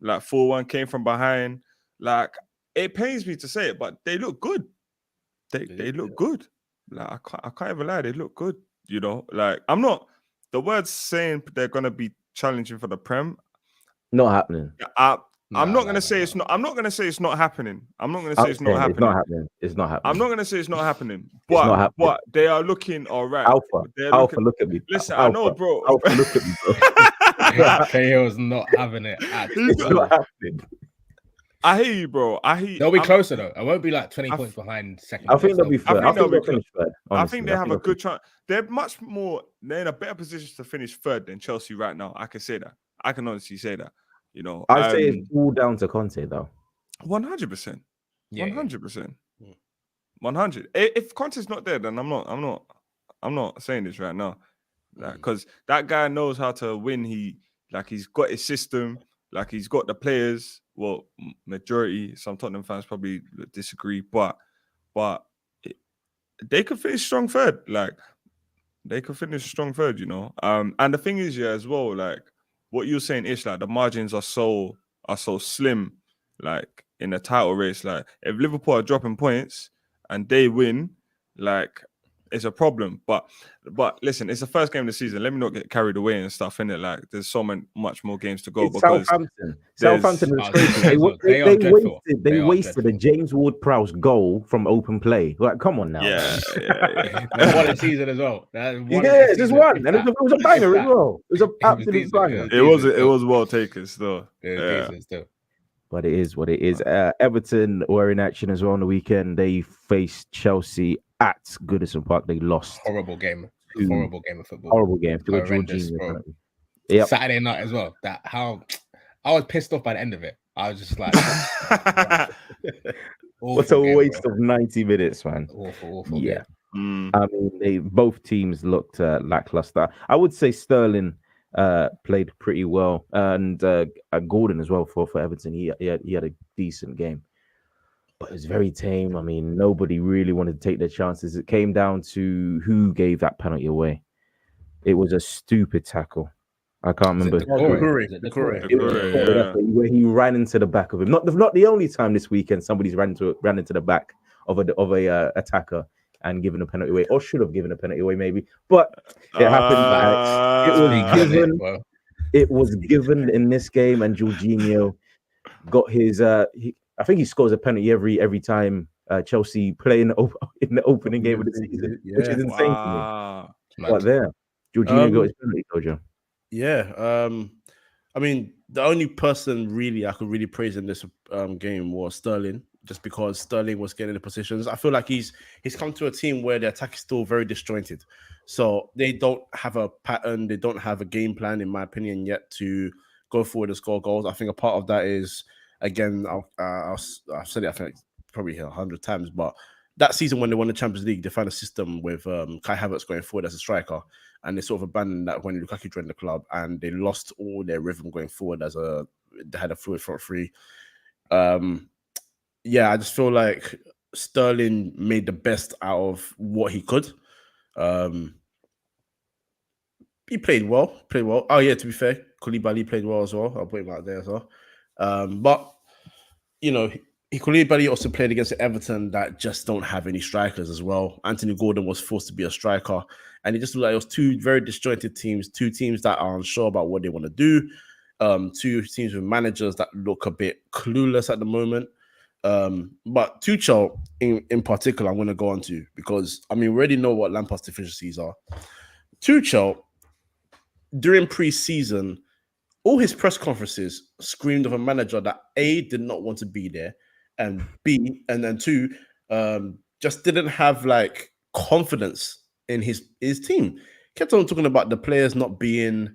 4-1 came from behind. Like it pains me to say it, but they look good. They look good. Like I can't even lie. They look good. You know, like I'm not. The words saying they're gonna be challenging for the Prem. Not happening. I'm not gonna say it's not. I'm not gonna say it's not happening. I'm not gonna say I'm it's not saying happening. It's not happening. It's not happening. I'm not gonna say it's not happening. It's not happening. But they are looking all right. Alpha, look at me. Listen, Alpha, I know, bro. Alpha, look at me, bro. Cahil's not having it. It's not happening. I hear you, bro. They'll be closer though. I won't be like 20 points behind second. I think they'll be third. I think they'll finish third. I think they have a good chance. They're in a better position to finish third than Chelsea right now. I can say that. I can honestly say that. You know, I say it's all down to Conte though. 100%. Yeah, 100%. 100. If Conte's not there, then I'm not saying this right now. Because that guy knows how to win. He's got his system. Like he's got the players. Well, majority. Some Tottenham fans probably disagree, but they could finish strong third. Like they could finish strong third. You know. And the thing is, yeah, as well, like what you're saying, Ish, like the margins are so slim. Like in the title race, like if Liverpool are dropping points and they win, like it's a problem. But listen, it's the first game of the season. Let me not get carried away and stuff, innit? Like there's so much more games to go. It's Southampton is crazy. They wasted a James Ward-Prowse goal from open play. Like, come on now. Yeah. What a season as well. Just one, and it was a banger as well. It was an absolute banger. It was well taken still. Decent still. But it is what it is. Everton were in action as well on the weekend. They faced Chelsea at Goodison Park. They lost. Horrible game of football. Horrible game. Yep. Saturday night as well. I was pissed off by the end of it. I was just like, what a waste of 90 minutes, man. Awful. Yeah. I mean, both teams looked lackluster. I would say Sterling played pretty well, and Gordon as well for Everton. He had a decent game, but it was very tame. I mean, nobody really wanted to take their chances. It came down to who gave that penalty away. It was a stupid tackle. I can't remember. Where he ran into the back of him. Not the only time this weekend somebody's ran into the back of a attacker and given a penalty away, or should have given a penalty away, maybe. But it happened. It was given in this game, and Jorginho got his. I think he scores a penalty every time Chelsea play in the opening game of the season, which is insane to me. But there, Jorginho got his penalty, Kojo. Yeah. I mean, the only person really I could really praise in this game was Sterling, just because Sterling was getting the positions. I feel like he's come to a team where the attack is still very disjointed. So they don't have a pattern, they don't have a game plan, in my opinion, yet to go forward and score goals. I think a part of that is, again, I've said it, I think probably 100 times, but that season when they won the Champions League, they found a system with Kai Havertz going forward as a striker, and they sort of abandoned that when Lukaku joined the club, and they lost all their rhythm going forward they had a fluid front three. I just feel like Sterling made the best out of what he could. He played well. Oh yeah, to be fair, Koulibaly played well as well. I'll put him out there as well. But you know, Koulibaly also played against Everton that just don't have any strikers as well. Anthony Gordon was forced to be a striker, and it just looked like it was two very disjointed teams, two teams that are unsure about what they want to do, two teams with managers that look a bit clueless at the moment. But Tuchel in particular, I'm going to go on to, because I mean, we already know what Lampard's deficiencies are. Tuchel, during pre-season, all his press conferences screamed of a manager that A, did not want to be there, and B, and then two, just didn't have like confidence in his team. Kept on talking about the players not being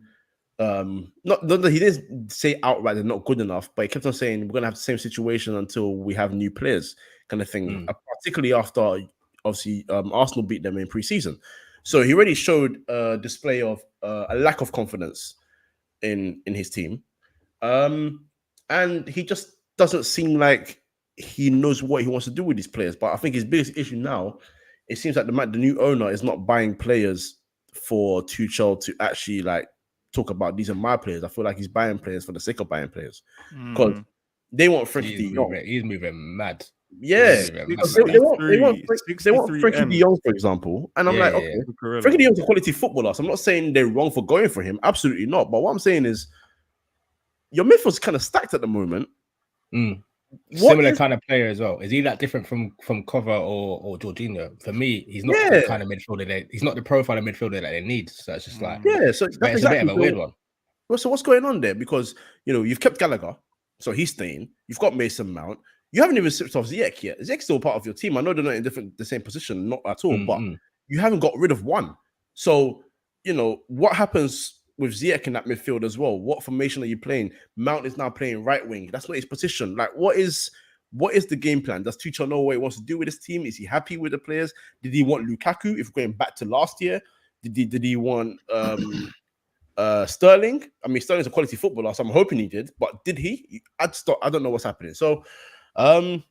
he didn't say outright they're not good enough, but he kept on saying we're gonna have the same situation until we have new players, kind of thing. Particularly after obviously Arsenal beat them in pre-season. So he already showed a display of a lack of confidence in his team. and he just doesn't seem like he knows what he wants to do with these players. But I think his biggest issue now, it seems like the new owner is not buying players for Tuchel to actually like talk about these are my players. I feel like he's buying players for the sake of buying players because they want Frankie De Jong. He's moving mad. Yeah, He's moving because mad. they want Frankie De Jong, for example. And I'm like, okay, Frankie De Jong's a quality footballer. So I'm not saying they're wrong for going for him. Absolutely not. But what I'm saying is your midfield's kind of stacked at the moment. Similar kind of player as well. Is he that different from Kojo or Jorginho? For me, he's not the kind of midfielder he's not the profile of midfielder that they need. So it's just like so that's it's exactly a bit of a weird one. So what's going on there? Because you've kept Gallagher, so he's staying. You've got Mason Mount. You haven't even switched off Ziyech yet. Ziyech's still part of your team. I know they're not in the same position, not at all, but you haven't got rid of one. So what happens with Ziyech in that midfield as well? What formation are you playing? Mount is now playing right wing. That's not his position. Like, what is the game plan? Does Tuchel know what he wants to do with his team? Is he happy with the players? Did he want Lukaku? If going back to last year, did he want Sterling? I mean, Sterling's a quality footballer, so I'm hoping he did. But did he? I don't know what's happening. So, he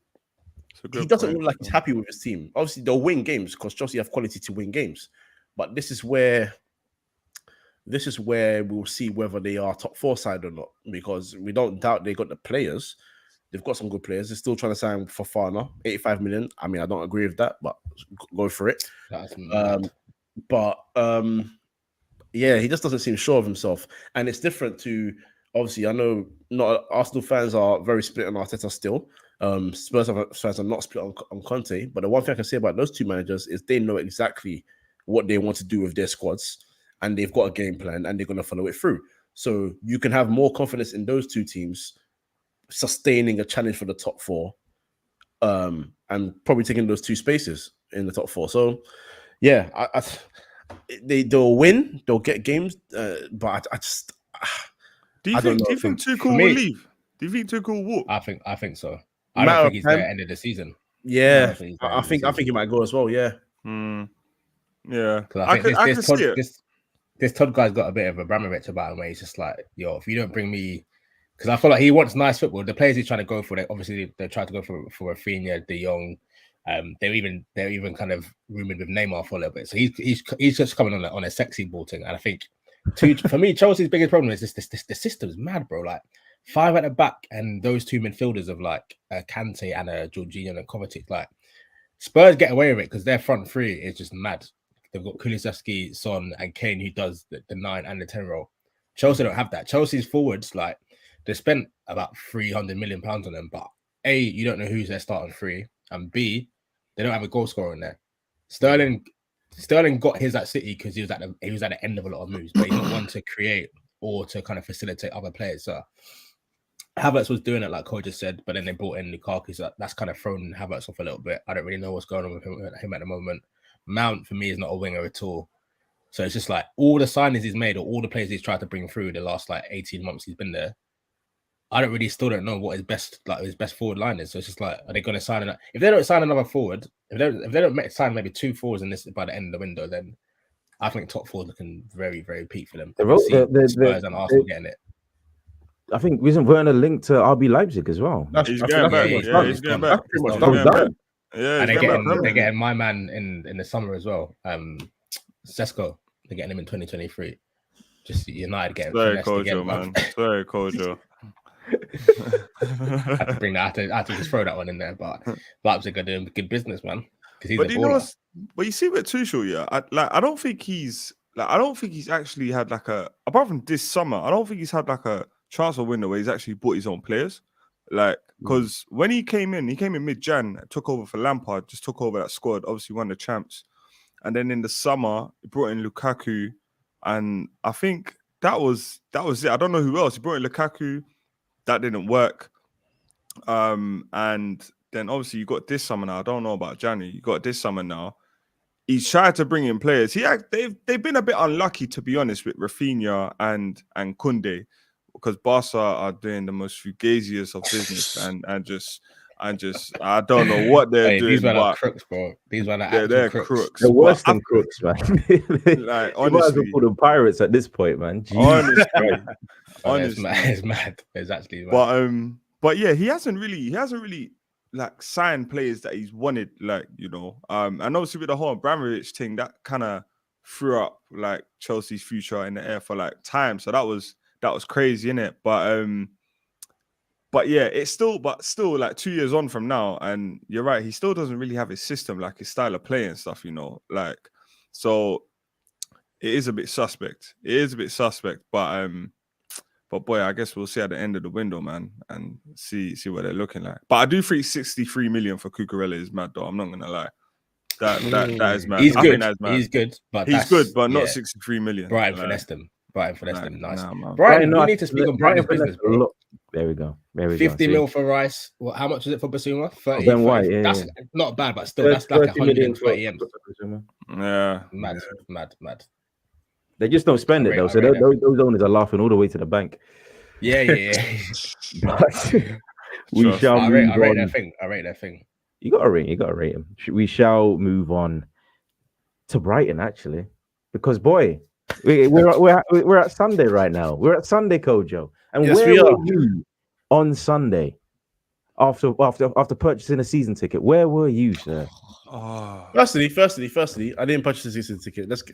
doesn't look like he's happy with his team. Obviously, they'll win games because Chelsea have quality to win games. But this is where we'll see whether they are top 4 side or not, because we don't doubt they got the players. They've got some good players. They're still trying to sign Fofana, 85 million. I mean, I don't agree with that, but go for it. Yeah, he just doesn't seem sure of himself. And it's different to, obviously, I know not Arsenal fans are very split on Arteta still. Spurs fans are not split on Conte. But the one thing I can say about those two managers is they know exactly what they want to do with their squads. And they've got a game plan and they're going to follow it through. So you can have more confidence in those two teams sustaining a challenge for the top 4 and probably taking those 2 spaces in the top 4. So, yeah, they'll win, they'll get games, but I just... Do you think Tuchel will leave? Do you think Tuchel will walk? I think so. I don't think he's there at the end of the season. Yeah, I think he might go as well, yeah. Yeah. I think this Todd guy's got a bit of Abramovich about him where he's just like, yo, if you don't bring me... Because I feel like he wants nice football. The players he's trying to go for, they tried to go for Rafinha, De Jong. They're even kind of rumored with Neymar for a little bit. So he's just coming on a sexy ball thing. And I think for me, Chelsea's biggest problem is the system's mad, bro. Like 5 at the back and those 2 midfielders of like Kante and Jorginho and Kovacic. Like Spurs get away with it because their front 3 is just mad. They've got Kulusevski, Son, and Kane who does the 9 and the 10 role. Chelsea don't have that. Chelsea's forwards, like, they spent about £300 million on them, but A, you don't know who's their starting 3, and B, they don't have a goal scorer in there. Sterling got his at City because he was at the end of a lot of moves, but he's not one to create or to kind of facilitate other players. So Havertz was doing it like Kojo said, but then they brought in Lukaku, so that's kind of thrown Havertz off a little bit. I don't really know what's going on with him at the moment. Mount for me is not a winger at all. So it's just like all the signings he's made or all the players he's tried to bring through the last like 18 months he's been there. I still don't know what his best forward line is. So it's just like, are they going to sign another? If they don't sign another forward, if they don't sign maybe 2 forwards in this by the end of the window, then I think top 4 is looking very, very peak for them. Spurs and Arsenal getting it. I think isn't Werner linked to RB Leipzig as well? He's going back. He's going back. And they're getting my man in the summer as well. Sesko, they're getting him in 2023. Just United getting very Kojo, man. Very Kojo. I had to just throw that one in there, but Leipzig are doing good business, man. But you see with Tuchel, yeah, I don't think he's actually had like apart from this summer, I don't think he's had like a transfer window where he's actually bought his own players. Like, because when he came in mid-Jan, took over for Lampard, just took over that squad, obviously won the champs. And then in the summer, he brought in Lukaku, and I think that was it. I don't know who else. He brought in Lukaku, that didn't work. And then obviously you got this summer now. I don't know about January. You got this summer now. He's tried to bring in players. They've been a bit unlucky, to be honest, with Rafinha and Koundé, because Barca are doing the most fugazious of business and just I don't know what they're Hey, doing. these men are But crooks, bro. These men are actual they're crooks. crooks. They're worse But than crooks, man. like, You might as well honestly, call them pirates at this point, man. Jesus honestly, Christ. Oh, honestly. it's mad. It's actually mad. But yeah, he hasn't really like signed players that he's wanted, like, you know. And obviously with the whole Abramovich thing, that kind of threw up like Chelsea's future in the air for like time. So that was crazy, innit? But yeah, it's still like 2 years on from now, and you're right, he still doesn't really have his system, like his style of play and stuff, you know. Like, so it is a bit suspect. But boy, I guess we'll see at the end of the window, man, and see what they're looking like. But I do think 63 million for Cucurella is mad, though. I'm not gonna lie. That is mad. He's I good. think that's mad. He's good, but He's good, but not yeah. 63 million. Brighton Like, finessed him. Nice. nah, man. Brighton, no, we need to speak on Brighton's business, bro. There we go. 50 mil for Rice. Well, how much is it for Basuma? 30. Ben White, 30. yeah, That's yeah. not bad, but still, that's like 130 M's. Yeah. Mad. They just don't spend it though, so those owners are laughing all the way to the bank. Yeah. But we shall I move rate on. their thing. You got to rate him. We shall move on to Brighton, actually, because boy, we're at Sunday right now. We're at Sunday, Kojo, and Yes, where we were are. you on Sunday after purchasing a season ticket? Where were you, sir? Oh. Firstly, I didn't purchase a season ticket. Let's Okay,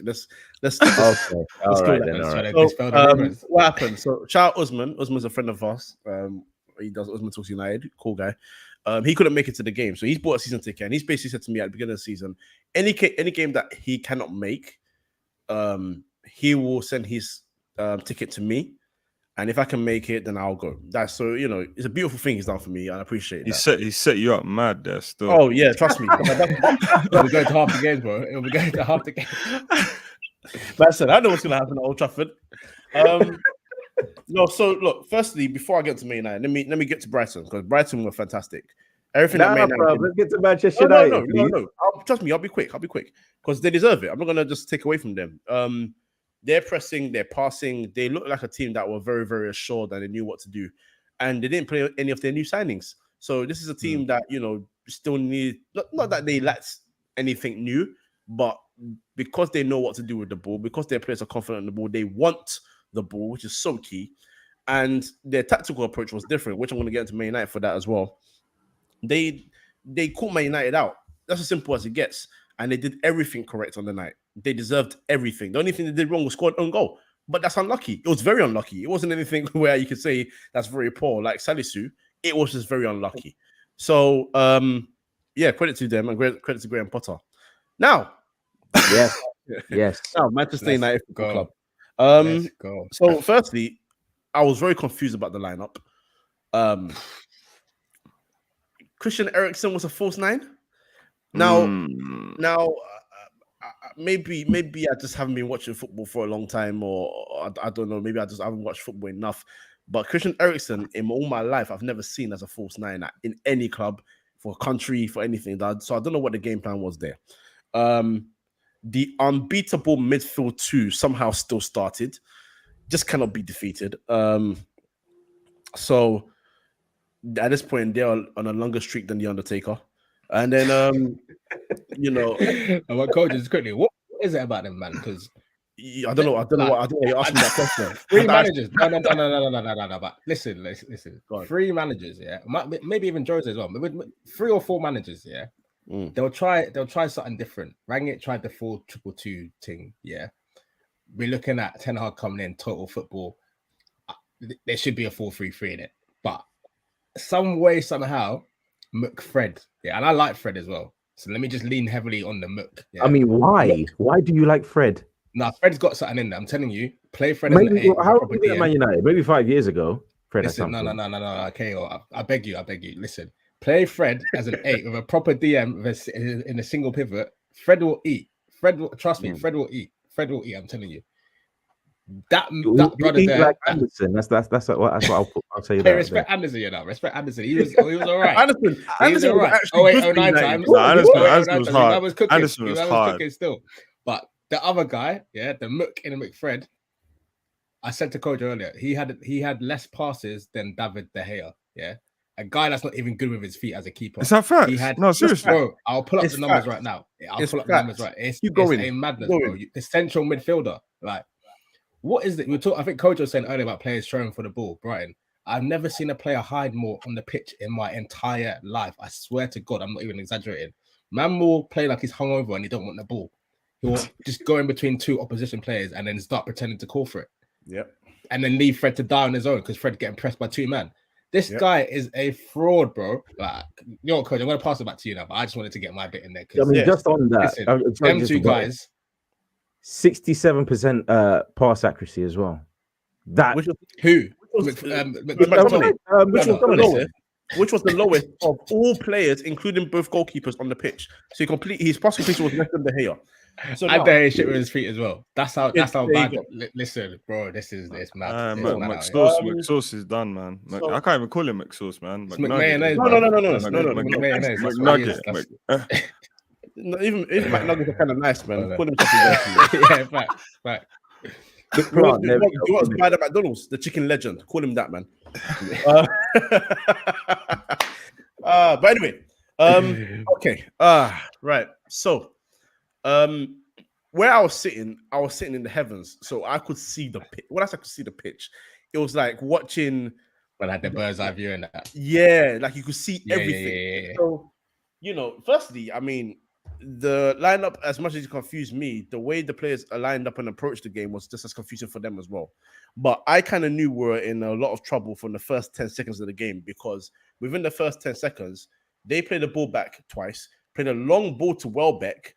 all right then. All right. So, what happened? So, shout out Usman. Usman's a friend of ours. He does Usman Talks United. Cool guy. He couldn't make it to the game, so he's bought a season ticket, and he's basically said to me at the beginning of the season, any game that he cannot make, he will send his ticket to me, and if I can make it, then I'll go. That's so, you know, it's a beautiful thing he's done for me, and I appreciate that. He set you up mad there still. Oh yeah, trust me. We're going to half the games, bro. We're going to half the game. That's it. I know what's gonna happen at Old Trafford. No, so look, firstly, before I get to Man United, let me get to Brighton, because Brighton were fantastic. Everything that Man United did. Let's get to Manchester United. No. Trust me, I'll be quick, because they deserve it. I'm not gonna just take away from them. They're pressing, they're passing. They look like a team that were very, very assured and they knew what to do, and they didn't play any of their new signings. So this is a team that, you know, still need, not that they lacked anything new, but because they know what to do with the ball, because their players are confident in the ball, they want the ball, which is so key. And their tactical approach was different, which I'm going to get into Man United for that as well. They caught Man United out. That's as simple as it gets. And they did everything correct on the night. They deserved everything. The only thing they did wrong was score an own goal. But that's unlucky. It was very unlucky. It wasn't anything where you could say that's very poor, like Salisu. It was just very unlucky. So, yeah, credit to them and credit to Graham Potter. Now, yes. Now, Manchester United Football Club. Let's go. So, firstly, I was very confused about the lineup. Christian Eriksen was a false nine. Now, maybe I just haven't been watching football for a long time, or I don't know. Maybe I just haven't watched football enough. But Christian Eriksen, in all my life, I've never seen as a false nine in any club, for a country, for anything. So I don't know what the game plan was there. The unbeatable midfield two somehow still started. Just cannot be defeated. So at this point, they're on a longer streak than the Undertaker. And then, you know, And what coaches quickly? What is it about them, man? Because I don't know why you're asking that question. Three managers. No. But listen. Three managers, yeah. Maybe even Jose as well. But with 3 or 4 managers, yeah. They'll try something different. Rangnick tried the 4-2-2 thing, yeah. We're looking at Ten Hag coming in, total football. There should be a 4-3-3 in it, but some way, somehow, Fred, yeah, and I like Fred as well. So let me just lean heavily on the Mook. Yeah. I mean, why? Why do you like Fred? Nah, Fred's got something in there. I'm telling you, play Fred. Maybe, how long did Man United? Maybe 5 years ago. Fred. Listen, no. Okay, I beg you. Listen, play Fred as an 8 with a proper DM in a single pivot. Fred will eat. Trust me. Fred will eat. I'm telling you. That brother there, like Anderson. That's what I'll say. Hey, respect Anderson, you know. Respect Anderson. He was all right. Anderson was actually 08, 09 times. Anderson was hard. That was cooking. Anderson was hard. Cooking still. But the other guy, yeah, the Mook in the McFred. I said to Kojo earlier, he had less passes than David De Gea, yeah, A guy that's not even good with his feet as a keeper. Is that facts? He had No, seriously. bro. I'll pull up It's the numbers facts. right now. I'll It's pull up the facts. numbers right. It's Keep going. a madness, Keep bro. going. The central midfielder, like, what is it? I think Kojo was saying earlier about players throwing for the ball. Brighton. I've never seen a player hide more on the pitch in my entire life. I swear to God, I'm not even exaggerating. Man will play like he's hungover and he don't want the ball. He'll just go in between two opposition players and then start pretending to call for it. Yep. And then leave Fred to die on his own because Fred getting pressed by two men. This guy is a fraud, bro. Like, you know, Coach, I'm going to pass it back to you now, but I just wanted to get my bit in there. I mean, just on that, listen, them two guys, 67% pass accuracy as well. That Which was the lowest of all players, including both goalkeepers on the pitch. So his pass completion was less than De Gea. So I dare shit with his feet as well. That's how bad. Listen, bro, this mad. McSauce is done, man. I can't even call him McSauce, man. McNugget. No. Even McNuggets are kind of nice, man. Call him something. Yeah, fact. You want to buy the McDonald's, the chicken legend. Call him that, man. But anyway, okay. Right. So, where I was sitting in the heavens, so I could see the pitch. When I could see the pitch, it was like watching. When I had the bird's eye view and that. Yeah, like you could see everything. Yeah. So, firstly, I mean, the lineup, as much as it confused me, the way the players are lined up and approached the game was just as confusing for them as well. But I kind of knew we were in a lot of trouble from the first 10 seconds of the game, because within the first 10 seconds, they played the ball back twice, played a long ball to Welbeck.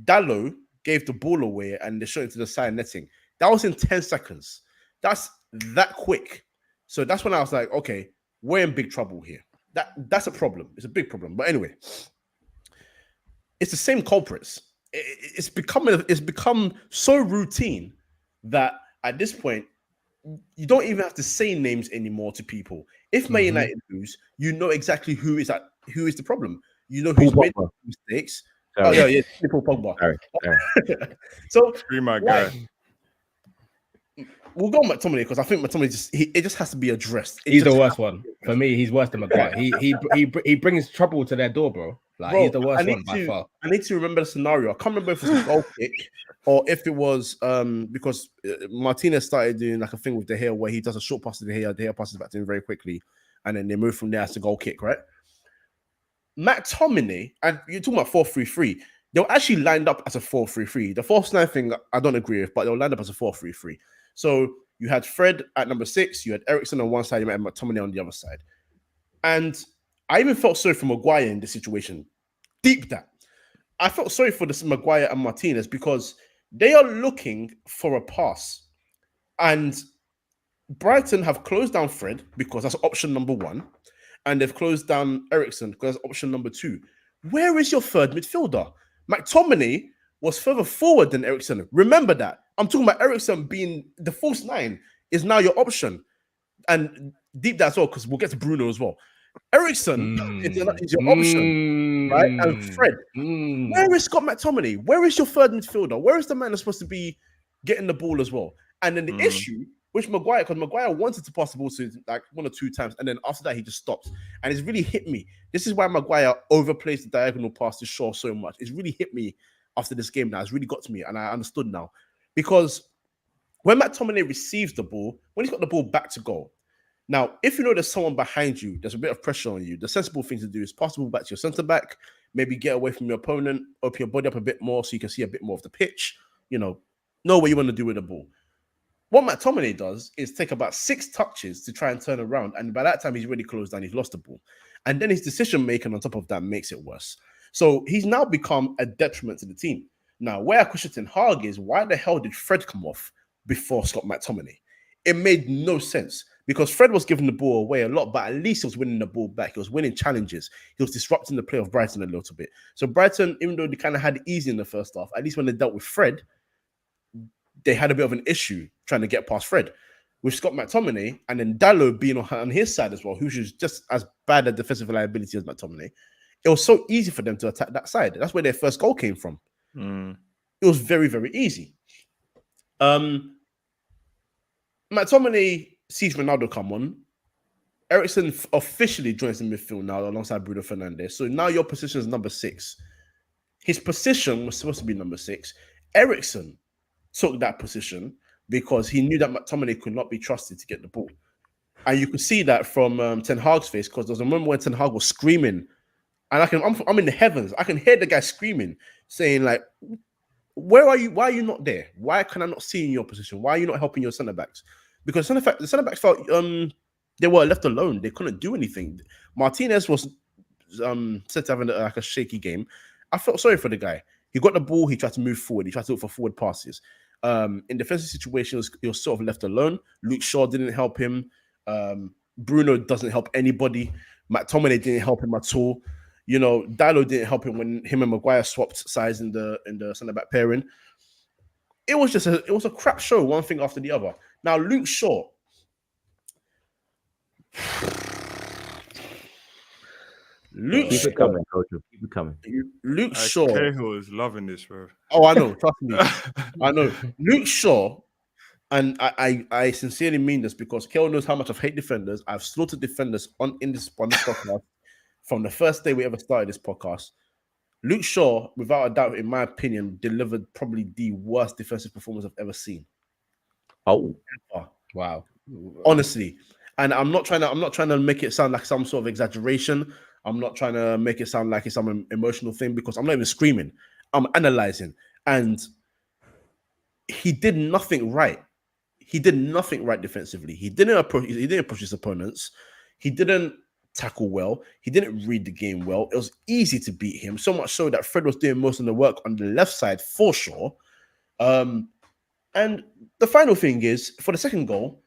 Dalot gave the ball away and they shot into the side netting. That was in 10 seconds. That's that quick. So that's when I was like, okay, we're in big trouble here. That's a problem. It's a big problem. But anyway, it's the same culprits. It's become so routine that at this point, you don't even have to say names anymore to people. If Man United lose, you know exactly who is the problem. You know who's made mistakes. Sorry. Oh yeah, Paul Pogba. Sorry. So Free my guy. We'll go on McTominay because I think McTominay it just has to be addressed. He's the worst one for me. He's worse than Maguire. He brings trouble to their door, bro. Like, he's the worst one by far. I need to remember the scenario. I can't remember if it was a goal kick or if it was because Martinez started doing like a thing with De Gea where he does a short pass to De Gea passes back to him very quickly, and then they move from there as a goal kick, right? McTominay, and you're talking about 4-3-3. They were actually lined up as a 4-3-3. The false nine thing I don't agree with, but they were lined up as a 4-3-3. So you had Fred at number 6, you had Eriksen on one side, you had McTominay on the other side. And I even felt sorry for Maguire in this situation. Deep that. I felt sorry for this Maguire and Martinez because they are looking for a pass. And Brighton have closed down Fred because that's option number 1. And they've closed down Eriksen because that's option number 2. Where is your third midfielder? McTominay was further forward than Eriksen. Remember that. I'm talking about Eriksen being the false 9 is now your option. And deep that as well, because we'll get to Bruno as well. Eriksen is your option, right? And Fred. Where is Scott McTominay? Where is your third midfielder? Where is the man that's supposed to be getting the ball as well? And then the issue, which Maguire, because Maguire wanted to pass the ball to like 1 or 2 times, and then after that he just stops. And it's really hit me. This is why Maguire overplays the diagonal pass to Shaw so much. It's really hit me after this game now. It's really got to me, and I understood now. Because when McTominay receives the ball, when he's got the ball back to goal, now, if you know there's someone behind you, there's a bit of pressure on you, the sensible thing to do is pass the ball back to your centre-back, maybe get away from your opponent, open your body up a bit more so you can see a bit more of the pitch, know what you want to do with the ball. What McTominay does is take about 6 touches to try and turn around, and by that time, he's already closed down, he's lost the ball. And then his decision-making on top of that makes it worse. So he's now become a detriment to the team. Now, where I question Ten Hag is, why the hell did Fred come off before Scott McTominay? It made no sense. Because Fred was giving the ball away a lot, but at least he was winning the ball back. He was winning challenges. He was disrupting the play of Brighton a little bit. So Brighton, even though they kind of had it easy in the first half, at least when they dealt with Fred, they had a bit of an issue trying to get past Fred. With Scott McTominay and then Dalot being on his side as well, who's just as bad a defensive liability as McTominay, it was so easy for them to attack that side. That's where their first goal came from. It was very, very easy. McTominay sees Ronaldo come on. Eriksen officially joins the midfield now alongside Bruno Fernandes. So now your position is number 6. His position was supposed to be number 6. Eriksen took that position because he knew that McTominay could not be trusted to get the ball. And you could see that from Ten Hag's face, because there was a moment when Ten Hag was screaming, and I'm in the heavens. I can hear the guy screaming, saying like, "Where are you? Why are you not there? Why can I not see in your position? Why are you not helping your centre backs?" Because the centre backs felt they were left alone. They couldn't do anything. Martinez was said to have like a shaky game. I felt sorry for the guy. He got the ball. He tried to move forward. He tried to look for forward passes. In defensive situations, he was sort of left alone. Luke Shaw didn't help him. Bruno doesn't help anybody. McTominay didn't help him at all. You know, Dalot didn't help him when him and Maguire swapped sides in the centre back pairing. It was a crap show, one thing after the other. Now Luke Shaw. Keep it coming, Coach. Keep it coming. Luke Shaw. Cahil is loving this, bro. Oh, I know. Trust me. I know. Luke Shaw, and I sincerely mean this because Kel knows how much I hate defenders. I've slaughtered defenders on this podcast from the first day we ever started this podcast. Luke Shaw, without a doubt, in my opinion, delivered probably the worst defensive performance I've ever seen. Oh, wow! Honestly, and I'm not trying to make it sound like some sort of exaggeration. I'm not trying to make it sound like it's some emotional thing because I'm not even screaming. I'm analyzing, and he did nothing right. He did nothing right defensively. He didn't approach his opponents. He didn't tackle well. He didn't read the game well. It was easy to beat him, so much so that Fred was doing most of the work on the left side for sure. And the final thing is, for the second goal,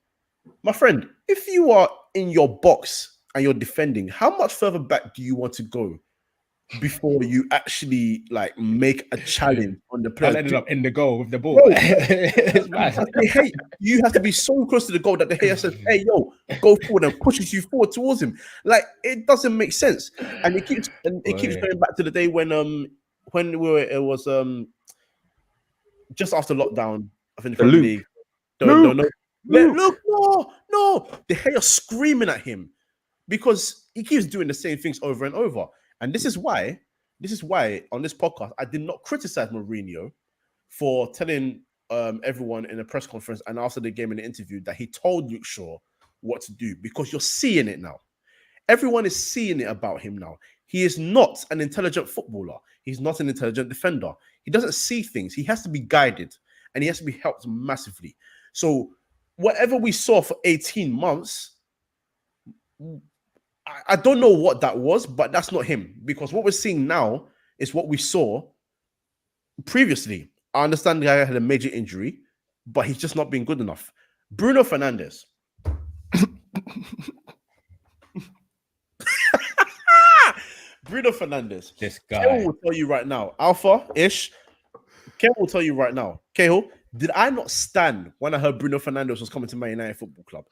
my friend, if you are in your box and you're defending, how much further back do you want to go before you actually like make a challenge on the player? I ended up in the goal with the ball. Bro, you have to be so close to the goal that the hater says, "Hey, yo, go forward," and pushes you forward towards him. Like, it doesn't make sense. And it keeps going back to the day when it was just after lockdown. I think the league. Look, no, the hater screaming at him because he keeps doing the same things over and over. And this is why on this podcast I did not criticize Mourinho for telling everyone in a press conference and after the game in the interview that he told Luke Shaw what to do, because you're seeing it now. Everyone is seeing it about him now. He is not an intelligent footballer. He's not an intelligent defender. He doesn't see things. He has to be guided and he has to be helped massively. So whatever we saw for 18 months, I don't know what that was, but that's not him, because what we're seeing now is what we saw previously. I understand the guy had a major injury, but he's just not been good enough. Bruno Fernandes. Bruno Fernandes. This guy. Cahill will tell you right now. Alpha-ish. Cahill will tell you right now. Cahill, did I not stand when I heard Bruno Fernandes was coming to Man United Football Club?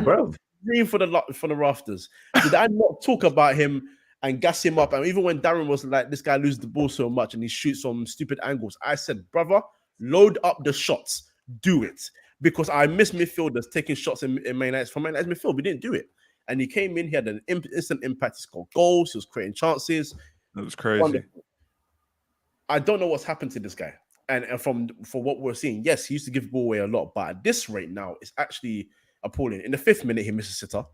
bro. Scream for the rafters. Did I not talk about him and gas him up? And even when Darren was like, this guy loses the ball so much and he shoots from stupid angles, I said, brother, load up the shots. Do it. Because I miss midfielders taking shots in Man United from Man United's midfield. We didn't do it. And he came in, he had an instant impact. He scored goals, he was creating chances. That was crazy. Wonderful. I don't know what's happened to this guy. And for what we're seeing, yes, he used to give the ball away a lot, but at this rate now, it's actually appalling. In the 5th minute, he misses a sitter.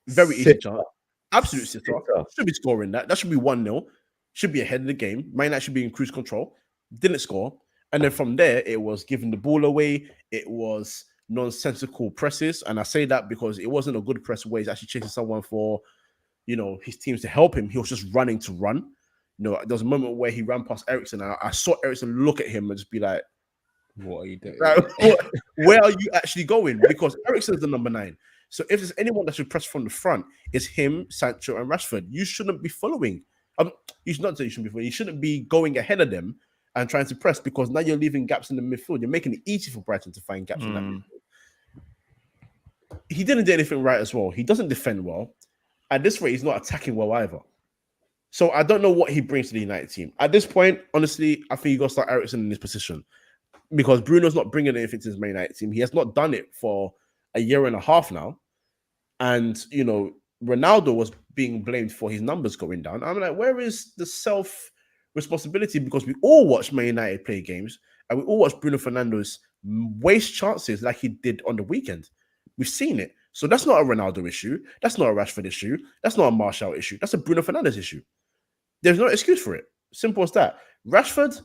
Very easy chance. Absolute sitter. Should be scoring that. That should be 1-0. Should be ahead of the game. Might not should be in cruise control. Didn't score. And then from there, it was giving the ball away. It was nonsensical presses. And I say that because it wasn't a good press where he's actually chasing someone for, his teams to help him. He was just running to run. There was a moment where he ran past Eriksen. And I saw Eriksen look at him and just be like, what are you doing? Where are you actually going? Because Eriksen's the number 9. So if there's anyone that should press from the front, it's him, Sancho, and Rashford. You shouldn't be following. You should not say you shouldn't be following. You shouldn't be going ahead of them and trying to press, because now you're leaving gaps in the midfield. You're making it easy for Brighton to find gaps in that midfield. He didn't do anything right as well. He doesn't defend well. At this rate, he's not attacking well either. So I don't know what he brings to the United team. At this point, honestly, I think you got to start Eriksen in this position, because Bruno's not bringing anything to his Man United team. He has not done it for a year and a half now. and you know, Ronaldo was being blamed for his numbers going down. I'm like, where is the self responsibility? Because we all watch Man United play games, and we all watch Bruno Fernandes waste chances like he did on the weekend. We've seen it. So that's not a Ronaldo issue. That's not a Rashford issue. That's not a Martial issue. That's a Bruno Fernandes issue. There's no excuse for it. Simple as that. Rashford,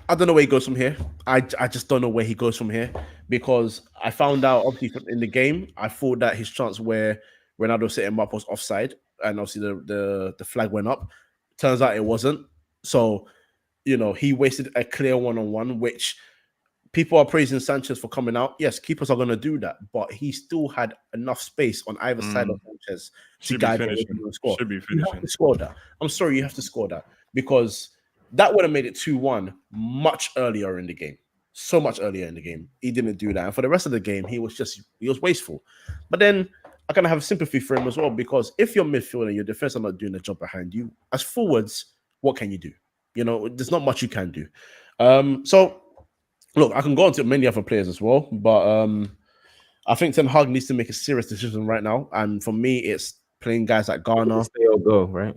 I don't know where he goes from here. I just don't know where he goes from here, because I found out obviously in the game, I thought that his chance where Ronaldo set him up was offside, and obviously the flag went up. Turns out it wasn't. So, you know, he wasted a clear one-on-one, which people are praising Sanchez for coming out. Yes, keepers are going to do that, but he still had enough space on either side of Sanchez to guide him and score. Should be You finishing. have to score that. I'm sorry, you have to score that, because that would have made it 2-1 much earlier in the game. So much earlier in the game. He didn't do that. And for the rest of the game, he was wasteful. But then I kind of have sympathy for him as well, because if your midfield and your defense are not doing the job behind you, as forwards, what can you do? You know, there's not much you can do. So look, I can go on to many other players as well, but I think Ten Hag needs to make a serious decision right now. And for me, it's playing guys like Garner. Stay or go, right?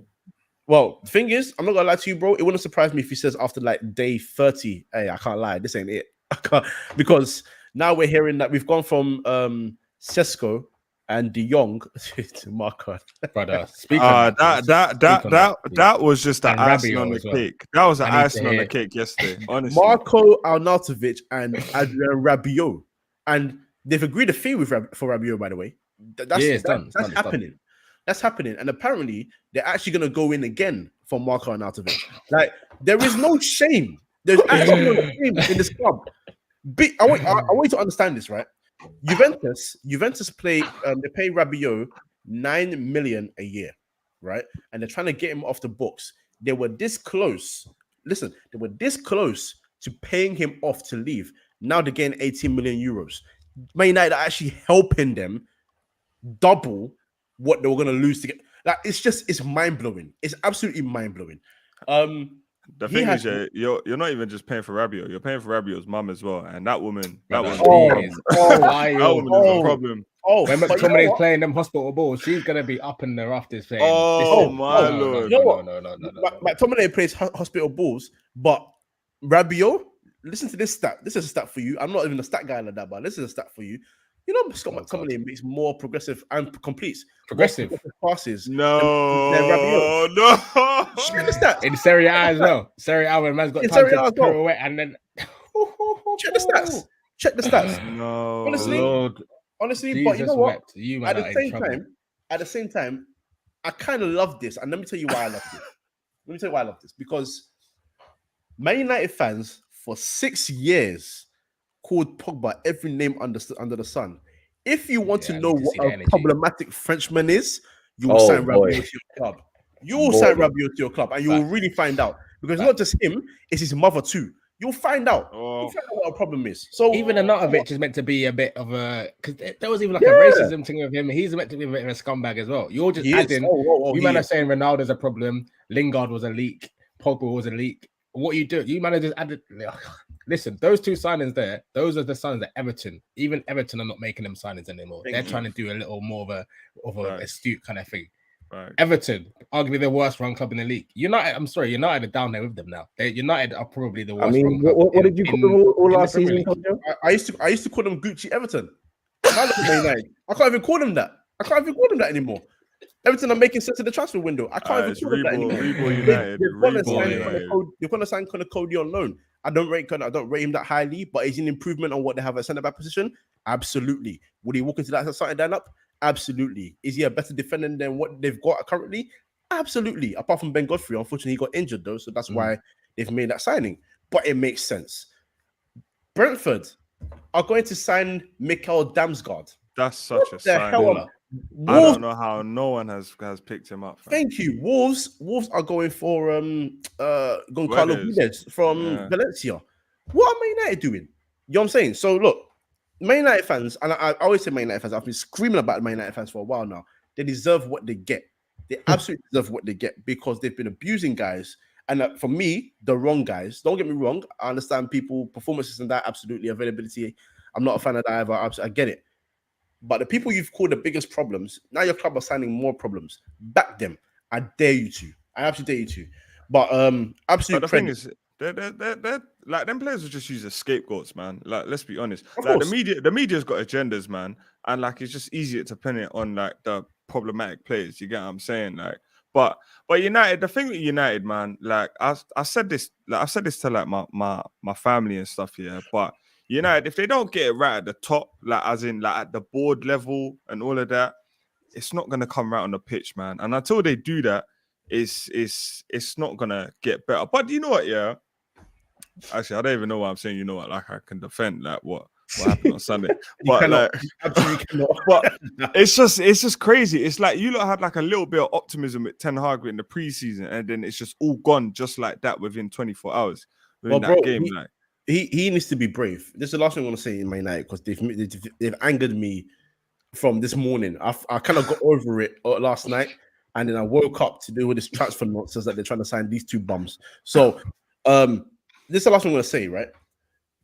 Well, the thing is, I'm not gonna lie to you, bro. It wouldn't surprise me if he says after like day 30, hey, I can't lie, this ain't it. I can't, because now we're hearing that we've gone from Sesko and De Jong to Marco. Brother, speak on that was just the And icing Rabiot on the as well. cake. That was the I need to icing on the hear- cake yesterday. Honestly, Marco Arnautovic and Adrian Rabiot, and they've agreed a fee with for Rabiot, by the way. That's Yeah, it's done. That's It's done. happening. That's happening, and apparently they're actually going to go in again for Marco Arnautovic. Like, there is no shame. There's actually no shame in this club. I want you to understand this, right? Juventus play. They pay Rabiot 9 million a year, right? And they're trying to get him off the books. They were this close. Listen, they were this close to paying him off to leave. Now they're getting 18 million euros. Man United are actually helping them double what they were going to lose to get. Like, it's mind-blowing. It's absolutely mind-blowing. the he thing has is, you're not even just paying for Rabiot. You're paying for Rabiot's mum as well, and that woman, Brother, that Oh, woman, please. that woman is a problem. When but you know McTominay's what? playing them hospital balls, she's gonna be up in the rafters saying, Oh, "Listen, my no, lord. You know what? no. McTominay plays hospital balls, but Rabiot, listen to this stat. This is a stat for you. I'm not even a stat guy like that, but this is a stat for you. You know, Scott Oh, McTominay makes more progressive and completes Progressive. more passes. No, Rabiot. no. Check the stats. In Serie A as well. Serie A when man's got In time Serie A to as well. pirouette and then Check the stats. Check the stats. No. Honestly, Lord, Honestly, Jesus but you know what? wept. You At man the are in same trouble. time, I kind of love this, and let me tell you why I love this. Let me tell you why I love this, because Man United fans for 6 years called Pogba every name under the sun. If you want Yeah, to I know need to see what the a energy. problematic Frenchman is, you will Oh, sign boy. Rabiot to your club. You will Boy. sign Rabiot to your club, and you will Facts. really find out. Because Facts. not just him, it's his mother too. You'll find out. Oh. You'll find out what a problem is. So Even Arnautovic is meant to be a bit of a, because there was even like Yeah. a racism thing with him. He's meant to be a bit of a scumbag as well. You're just he is. adding. Oh, You he man are is. saying Ronaldo's a problem. Lingard was a leak. Pogba was a leak. What you do? You man are just added. Listen, those two signings there, those are the signings that Everton. Even Everton are not making them signings anymore. Thank They're you. trying to do a little more of a Right. astute kind of thing. Right. Everton, arguably the worst run club in the league. United, I'm sorry, United are down there with them now. United are probably the worst I run mean, club. what did you call them all in the last Premier season, League. Kojo? I used to call them Gucci Everton. I look at Man United. I can't even call them that. I can't even call them that anymore. Everton are making sense of the transfer window. I can't It's even call them that Reebok, anymore. Reebok United. They've gone and Reebok signed United. They've gone and signed Connor Cody on loan. I don't rate him that highly, but is he an improvement on what they have at centre back position? Absolutely. Would he walk into that starting lineup? Absolutely. Is he a better defender than what they've got currently? Absolutely. Apart from Ben Godfrey, unfortunately, he got injured though, so that's why they've made that signing. But it makes sense. Brentford are going to sign Mikael Damsgaard. That's such a The sign. hell? I Wolves, don't know how no one has picked him up. fam. thank you. Wolves are going for Goncalo Guedes. Guedes from Yeah. Valencia. What are Man United doing? You know what I'm saying? So look, Man United fans, and I always say Man United fans, I've been screaming about Man United fans for a while now. They deserve what they get. They absolutely deserve what they get because they've been abusing guys. And for me, the wrong guys. Don't get me wrong. I understand people, performances and that, absolutely. Availability. I'm not a fan of that either. I get it. But the people you've called the biggest problems, now your club are signing more problems. Back them. I dare you to. I absolutely dare you to. But absolute But the credit. thing is, they're like them players will just use as scapegoats, man. Like, let's be honest. Of Like course. the media's got agendas, man, and like it's just easier to pin it on like the problematic players. You get what I'm saying? Like, but United, the thing with United, man, like I said this, like I've said this to like my family and stuff, yeah. But United, if they don't get it right at the top, like as in like at the board level and all of that, it's not gonna come right on the pitch, man. And until they do that, it's not gonna get better. But you know what? Yeah, actually, I don't even know what I'm saying. You know what? Like I can defend like what happened on Sunday, but cannot. like Absolutely cannot. but it's just crazy. It's like you lot had like a little bit of optimism with Ten Hag in the preseason, and then it's just all gone just like that within 24 hours within that game. Like he needs to be brave. This is the last thing I want to say in Man United because they've angered me from this morning. I kind of got over it last night, and then I woke up to do with this transfer nonsense that they're trying to sign these two bums. So, this is the last thing I'm going to say, right?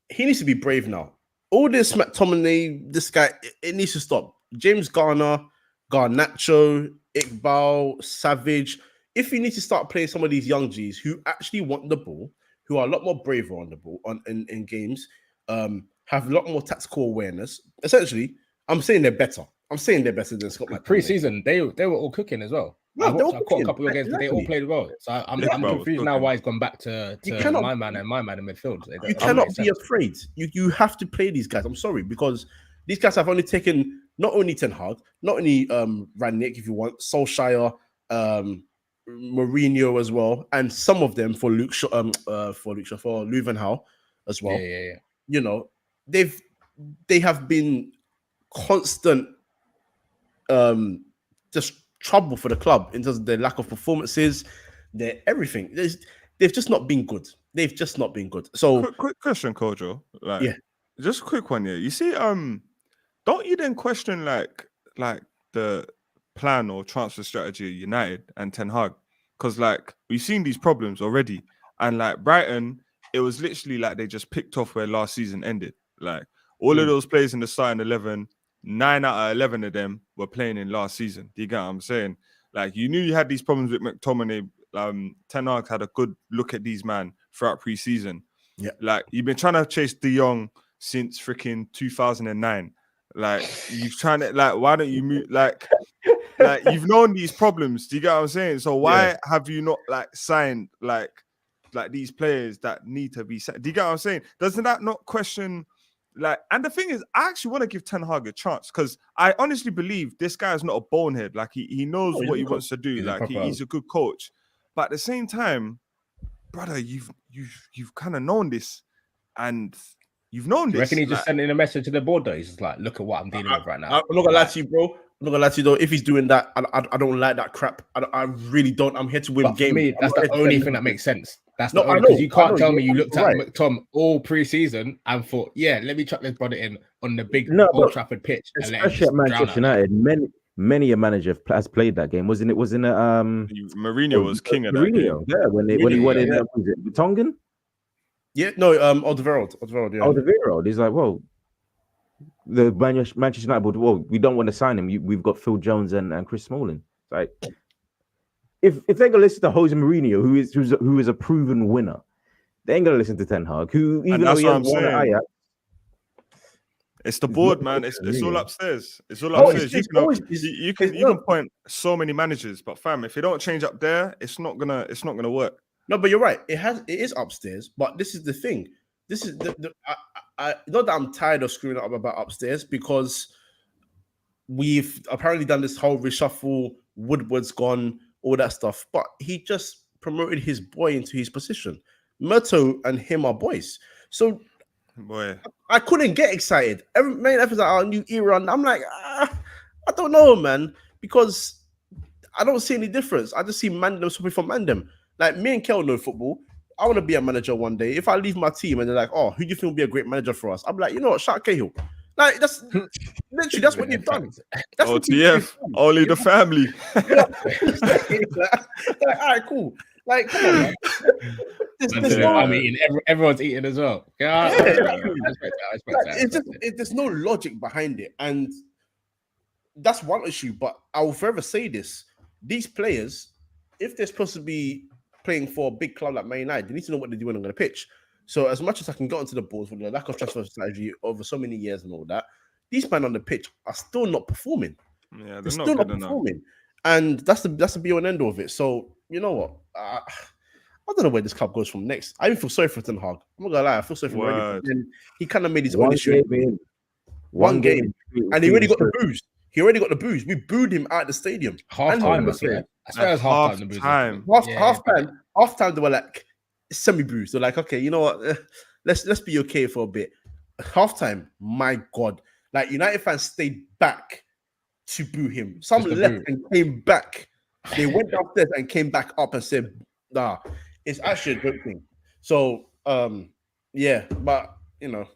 He needs to be brave now. All this McTominay, this guy, it needs to stop. James Garner, Garnacho, Iqbal, Savage. If you need to start playing some of these young G's who actually want the ball, who are a lot more braver on the ball in games, have a lot more tactical awareness. Essentially, I'm saying they're better. I'm saying they're better than Scott McTominay. Pre-season, they were all cooking as well. No, I caught a couple of games, but they all played well. So I'm confused now why he's gone back to my man in midfield. You cannot be afraid. You have to play these guys. I'm sorry, because these guys have only taken not only Ten Hag, not only Rangnick, if you want, Solskjaer, Mourinho as well, and some of them for Luvenhall as well. Yeah. You know, they have been constant just trouble for the club in terms of their lack of performances, their everything. They've just not been good. They've just not been good. So quick question, Kojo. Like, yeah, just a quick one. Yeah, you see, don't you then question like the plan or transfer strategy of United and Ten Hag? Because like we've seen these problems already, and like Brighton, it was literally like they just picked off where last season ended. Like all of those players in the starting 11, 9 out of 11 of them were playing in last season. Do you get what I'm saying? Like you knew you had these problems with McTominay. Ten Hag had a good look at these man throughout pre-season. Yeah, like you've been trying to chase De Jong since freaking 2009. Like you've trying to why don't you move like you've known these problems. Do you get what I'm saying? So why have you not signed like these players that need to be signed? Do you get what I'm saying? Doesn't that not question and the thing is, I actually want to give Ten Hag a chance because I honestly believe this guy is not a bonehead. Like he knows what he wants to do. He's a good coach. But at the same time, brother, you've kind of known this, and you've known this. You reckon he just sent in a message to the board though? He's just like, look at what I'm dealing with right now. I'm not gonna lie to you, bro. I'm not gonna lie to you though. If he's doing that, I don't like that crap. I really don't. I'm here to win games. For me, that's the only thing that makes sense. That's the only because you can't tell me you looked at McTom all pre-season and thought, yeah, let me chuck this brother in on the big Old Trafford pitch. Especially at Manchester United, many a manager has played that game. Wasn't it? Mourinho was king of that game. Yeah, when he went in, was it Tongan? Yeah, no, Alderweireld. Yeah. Alderweireld. He's like, well, the Manchester United. Well, we don't want to sign him. We've got Phil Jones and Chris Smalling. It's like, if they're gonna listen to Jose Mourinho, who is a proven winner, they ain't gonna listen to Ten Hag, who even though he has won at Ajax. It's the board, man. It's all upstairs. It's all upstairs. You can point so many managers, but fam, if you don't change up there, it's not gonna work. No, but you're right. It is upstairs, but this is the thing. This is I not that I'm tired of screwing up about upstairs because we've apparently done this whole reshuffle. Woodward's gone, all that stuff, but he just promoted his boy into his position. Murto and him are boys, so. Boy, I couldn't get excited. Every main episode, our new era, and I'm like, I don't know, man, because I don't see any difference. I just see Mandem swapping for Mandem. Like me and Kel know football. I want to be a manager one day. If I leave my team and they're like, "Oh, who do you think will be a great manager for us?" I'm like, you know what, shout Cahill. Like that's literally that's what you've done. That's OTF, only the family. Like, all right, cool. Like, come on, man. I'm eating. Everyone's eating as well. I respect that. There's no logic behind it, and that's one issue. But I will forever say this: these players, if they're supposed to be playing for a big club like Man United, they need to know what they're doing on the pitch. So as much as I can get onto the balls with the lack of transfer strategy over so many years and all that, these men on the pitch are still not performing. Yeah, They're still not performing, and that's the be all and end all of it. So you know what? I don't know where this club goes from next. I even feel sorry for Ten Hag. I'm not gonna lie, I feel sorry for him already. But then he kind of made his own issue. One game, and he already got the booze. He already got the booze. We booed him out of the stadium. Half time, I swear. I swear it was half time. Half time, they were like semi-booze. They're like, okay, you know what? Let's be okay for a bit. Half time, my God, like United fans stayed back to boo him. Some left and came back. They went downstairs and came back up and said, "Nah, it's actually a good thing." So, yeah, but you know.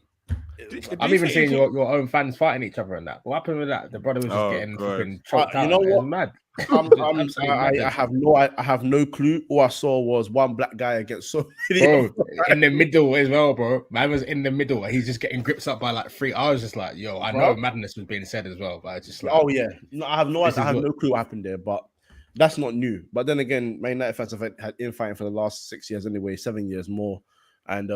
I'm even seeing your own fans fighting each other and that. What happened with that? The brother was just getting fucking choked out. You know what? Mad. I have no clue. All I saw was one black guy against so many. Bro, in the middle as well, bro. Man was in the middle and he's just getting gripped up by like three. I was just like, yo, I know madness was being said as well, but I just like, oh yeah, no, I have no clue what happened there, but that's not new. But then again, Man United fans have had infighting for the last 6 years anyway, 7 years more. And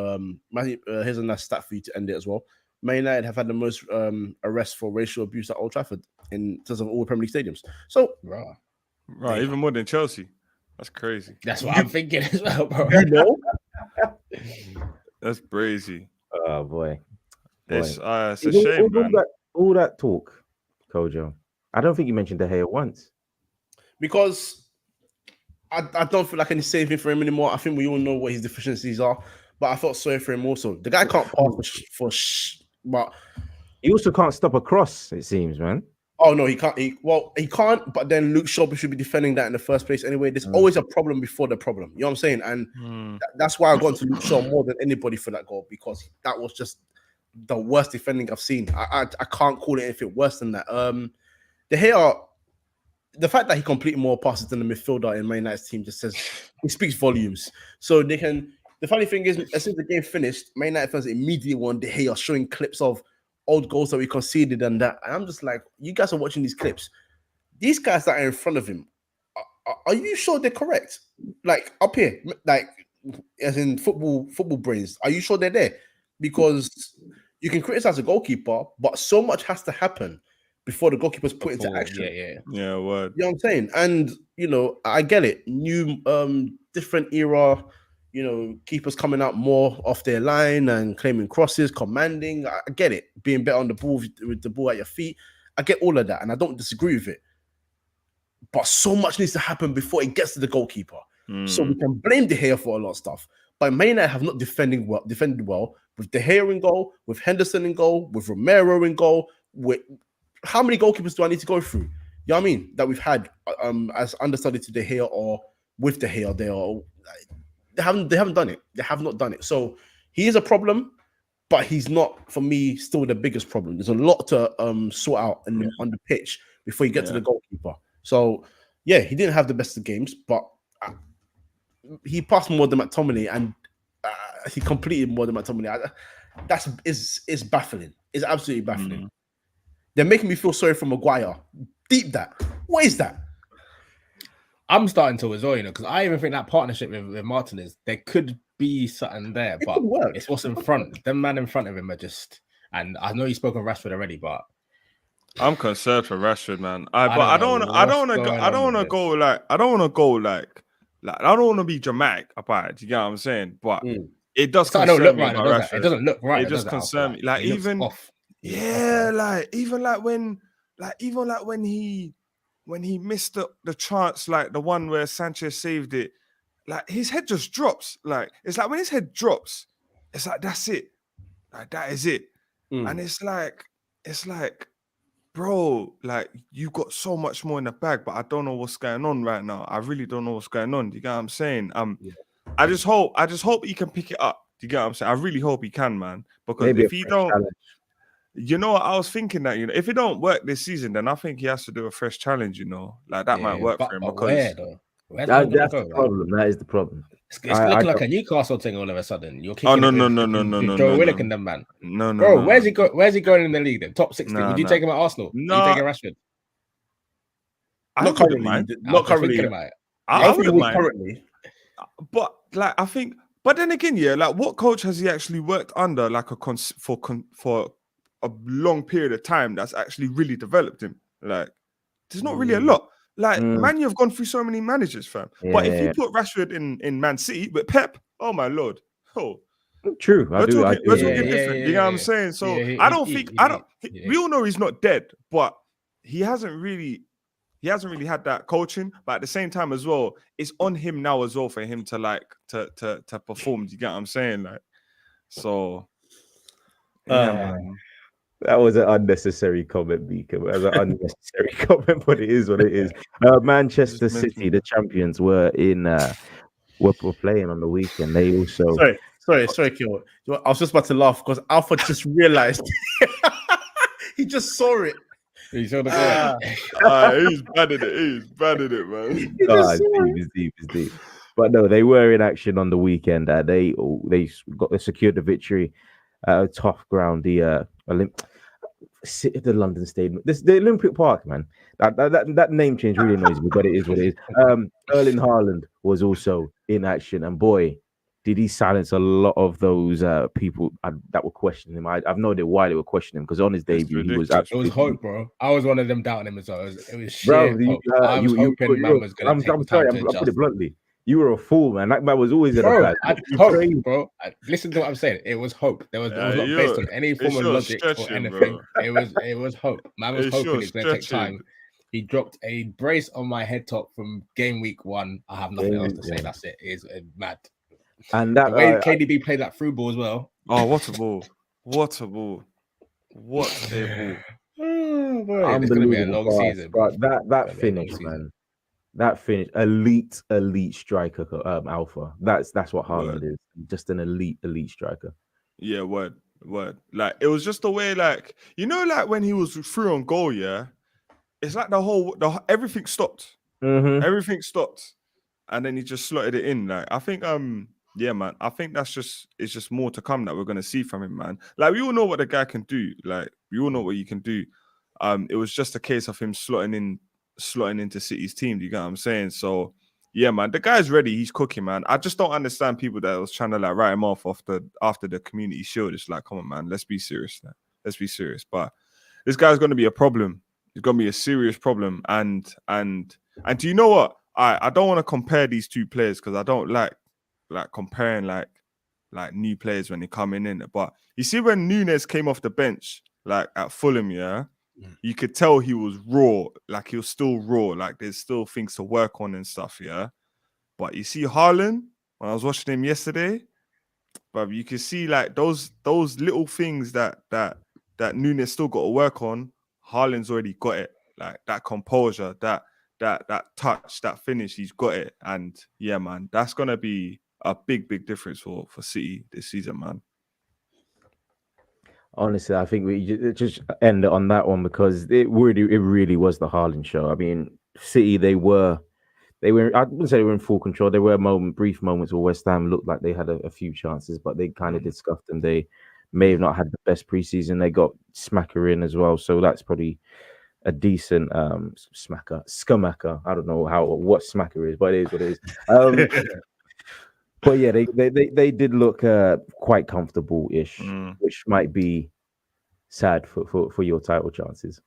here's a nice stat for you to end it as well. Man United have had the most arrests for racial abuse at Old Trafford in terms of all Premier League stadiums. So, right, even more than Chelsea. That's crazy. That's what I'm thinking as well, bro. You know? That's crazy. Oh boy, it's a shame, man. All that talk, Kojo. I don't think you mentioned De Gea once. Because I don't feel like I need to say anything for him anymore. I think we all know what his deficiencies are. But I felt sorry for him also. The guy can't pass but he also can't stop a cross, it seems, man. Oh no, he can't. He can't. But then Luke Shaw should be defending that in the first place anyway. There's always a problem before the problem. You know what I'm saying? And that's why I got into Luke Shaw more than anybody for that goal, because that was just the worst defending I've seen. I can't call it anything worse than that. De Gea, the fact that he completed more passes than the midfielder in Man United's team just says it speaks volumes. So they can. The funny thing is, as soon as the game finished, Man United fans immediately won De Gea showing clips of old goals that we conceded and that. And I'm just like, you guys are watching these clips. These guys that are in front of him, are you sure they're correct? Like up here, like as in football brains, are you sure they're there? Because you can criticize a goalkeeper, but so much has to happen before the goalkeeper's put into action. Yeah, word. You know what I'm saying? And you know, I get it. New different era. You know, keepers coming out more off their line and claiming crosses, commanding. I get it. Being better on the ball with the ball at your feet. I get all of that, and I don't disagree with it. But so much needs to happen before it gets to the goalkeeper. So we can blame De Gea for a lot of stuff. But Man United have not defended well with De Gea in goal, with Henderson in goal, with Romero in goal. With how many goalkeepers do I need to go through? You know what I mean? That we've had as understudy to De Gea or with De Gea. They haven't done it. They have not done it. So he is a problem, but he's not, for me, still the biggest problem. There's a lot to sort out on the pitch before you get to the goalkeeper. So yeah, he didn't have the best of games, but he passed more than McTominay and he completed more than McTominay. That is baffling. It's absolutely baffling. They're making me feel sorry for Maguire. Deep that. What is that? I'm starting to as well, you know, because I even think that partnership with Martinez, there could be something there, but it's what's in front. Them man in front of him are just, and I know you spoke of Rashford already, but I'm concerned for Rashford, man. I don't want to be dramatic about it. You get what I'm saying? But it does concern me about Rashford. It doesn't look right. It just concerns me. Like even when he missed the chance, like the one where Sanchez saved it, like his head just drops. Like it's like when his head drops, it's like that's it. Like that is it. And it's like, bro, like you got so much more in the bag, but I don't know what's going on right now. I really don't know what's going on. Do you get what I'm saying? I just hope he can pick it up. Do you get what I'm saying? I really hope he can, man. Because maybe if he don't, you know what, I was thinking that, you know, if it don't work this season, then I think he has to do a fresh challenge, you know. Like that might work for him. Because that's the problem. That is the problem. It's looking like a Newcastle thing all of a sudden. You're kicking no, Joe Willock and them, man. No, bro. Where's he going in the league? Then top 16. Would you take him at Arsenal? No. Would you take Rashford? Not wouldn't currently. mind. Not I was thinking currently. about it. I think wouldn't with mind. currently. But like I think, but then again, yeah, like what coach has he actually worked under like for a long period of time that's actually really developed him? Like, there's not really a lot. Like, Man, you've gone through so many managers, fam. But if you put Rashford in Man City with Pep, oh my lord, oh. True. We're talking agree. different. You know what I'm saying? So I don't think we all know he's not dead, but he hasn't really had that coaching. But at the same time as well, it's on him now as well for him to like to perform. Do you get what I'm saying? Like, so yeah, man. That was an unnecessary comment, Beacon. It was an unnecessary comment, but it is what it is. Manchester Just mention City, the champions, were playing on the weekend. They also Sorry, Kyo. I was just about to laugh because Alpha just realized he just saw it. You saw the goal. He's bad at it. He's bad at it, man. It's deep. But no, they were in action on the weekend. They secured the victory. Tough ground, the London Stadium, the Olympic Park, man. That name change really annoys me, but it is what it is. Erling Haaland was also in action, and boy, did he silence a lot of those people that were questioning him. I've no idea why they were questioning him, because on his debut he was It absolutely... was hope, bro. I was one of them doubting him as well. It was Bro, sheer hope. I was hoping man was going to take I'm sorry, time to I'll put adjust. it bluntly. You were a fool, man. That man was always in a Bro, bad. hope, bro. Listen to what I'm saying. It was hope. It was not based on any form of logic or anything. It was hope. Man was hoping it's going to take time. He dropped a brace on my head top from game week 1. I have nothing else to say. That's it. It's mad. And that the way KDB played that through ball as well. Oh, what a ball! What a ball! What a ball! Oh, boy. It's going to be a long season. But that finish, man. That finish, elite striker, Alpha. That's what Haaland is. Just an elite striker. Yeah, word. Like, it was just the way, like, you know, like when he was through on goal, yeah. It's like everything stopped. Mm-hmm. Everything stopped, and then he just slotted it in. Like, I think, yeah, man. I think it's just more to come that we're gonna see from him, man. Like, we all know what the guy can do. Like, we all know what he can do. It was just a case of him slotting into City's team. Do you get what I'm saying? So, yeah, man, the guy's ready. He's cooking, man. I just don't understand people that was trying to like write him off after the Community Shield. It's like, come on, man, let's be serious. Let's be serious. But this guy's going to be a problem. He's going to be a serious problem. And do you know what? I don't want to compare these two players because I don't like comparing like new players when they come in. But you see, when Nunes came off the bench, like at Fulham, yeah. You could tell he was raw, like he was still raw, like there's still things to work on and stuff, yeah. But you see Haaland, when I was watching him yesterday, but you can see like those little things that Nunes still got to work on. Haaland's already got it, like that composure, that touch, that finish, he's got it. And yeah, man, that's gonna be a big difference for City this season, man. Honestly, I think we just end it on that one because it really was the Haaland show. I mean, City, they were. I wouldn't say they were in full control. There were brief moments where West Ham looked like they had a few chances, but they kind of did scuff them. They may have not had the best preseason. They got Smacker in as well, so that's probably a decent Schumacher. I don't know what Smacker is, but it is what it is. But yeah, they did look quite comfortable-ish, which might be sad for your title chances.